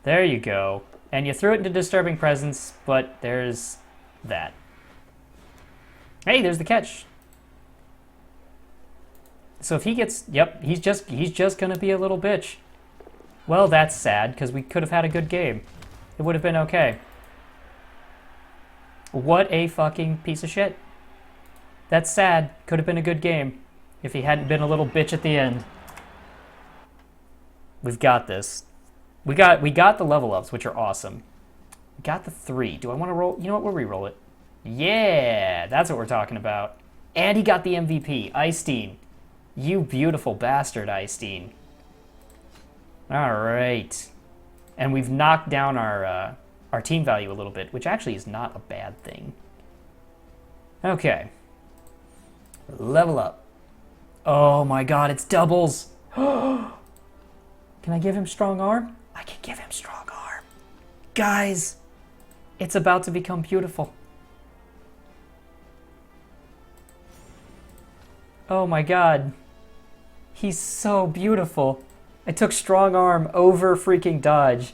There you go. And you threw it into Disturbing Presence, but there's that. Hey, there's the catch. So if he gets, yep, he's just gonna be a little bitch. Well, that's sad, because we could have had a good game. It would have been okay. What a fucking piece of shit. That's sad. Could have been a good game if he hadn't been a little bitch at the end. We've got this. We got the level ups, which are awesome. We got the 3. Do I want to roll? You know what? We'll re-roll it. Yeah, that's what we're talking about. And he got the MVP, Eystein. You beautiful bastard, Eystein. All right. And we've knocked down our team value a little bit, which actually is not a bad thing. Okay. Level up. Oh my god, it's doubles. Can I give him strong arm? I can give him strong arm. Guys, it's about to become beautiful. Oh my god. He's so beautiful. I took strong arm over freaking dodge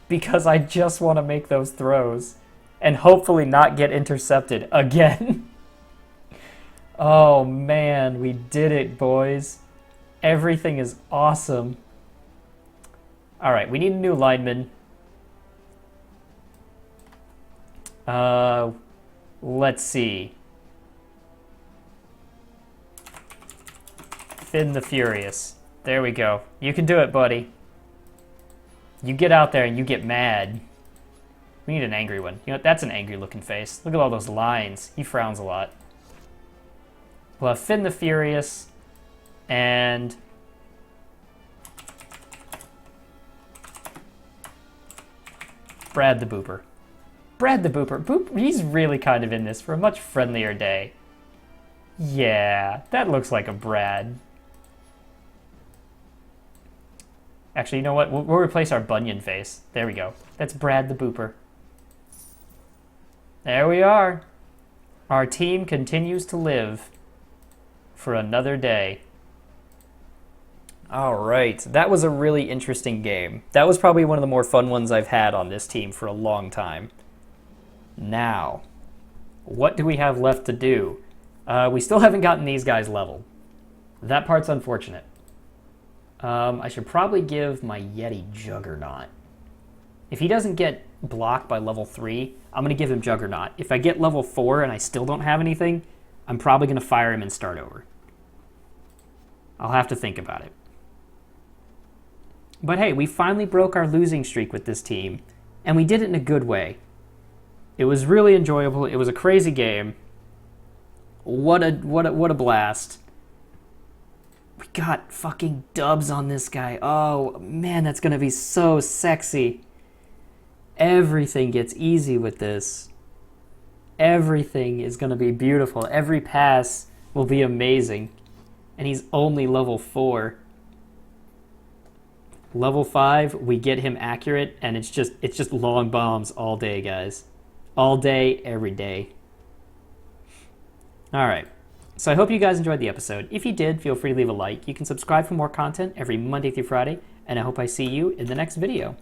because I just want to make those throws and hopefully not get intercepted again. Oh man, we did it, boys. Everything is awesome. All right, we need a new lineman. Let's see. Finn the Furious. There we go. You can do it, buddy. You get out there and you get mad. We need an angry one. You know, that's an angry looking face. Look at all those lines. He frowns a lot. We'll have Finn the Furious and Brad the Booper. Brad the Booper. He's really kind of in this for a much friendlier day. Yeah, that looks like a Brad. Actually, you know what? We'll replace our Bunyan face. There we go. That's Brad the Booper. There we are. Our team continues to live for another day. All right. That was a really interesting game. That was probably one of the more fun ones I've had on this team for a long time. Now, what do we have left to do? We still haven't gotten these guys leveled. That part's unfortunate. I should probably give my Yeti Juggernaut. If he doesn't get blocked by level 3, I'm going to give him Juggernaut. If I get level 4 and I still don't have anything, I'm probably going to fire him and start over. I'll have to think about it. But hey, we finally broke our losing streak with this team, and we did it in a good way. It was really enjoyable. It was a crazy game. What a blast. We got fucking dubs on this guy. Oh, man, that's going to be so sexy. Everything gets easy with this. Everything is going to be beautiful. Every pass will be amazing. And he's only level 4. Level 5, we get him accurate, and it's just long bombs all day, guys. All day, every day. All right. So I hope you guys enjoyed the episode. If you did, feel free to leave a like. You can subscribe for more content every Monday through Friday, and I hope I see you in the next video.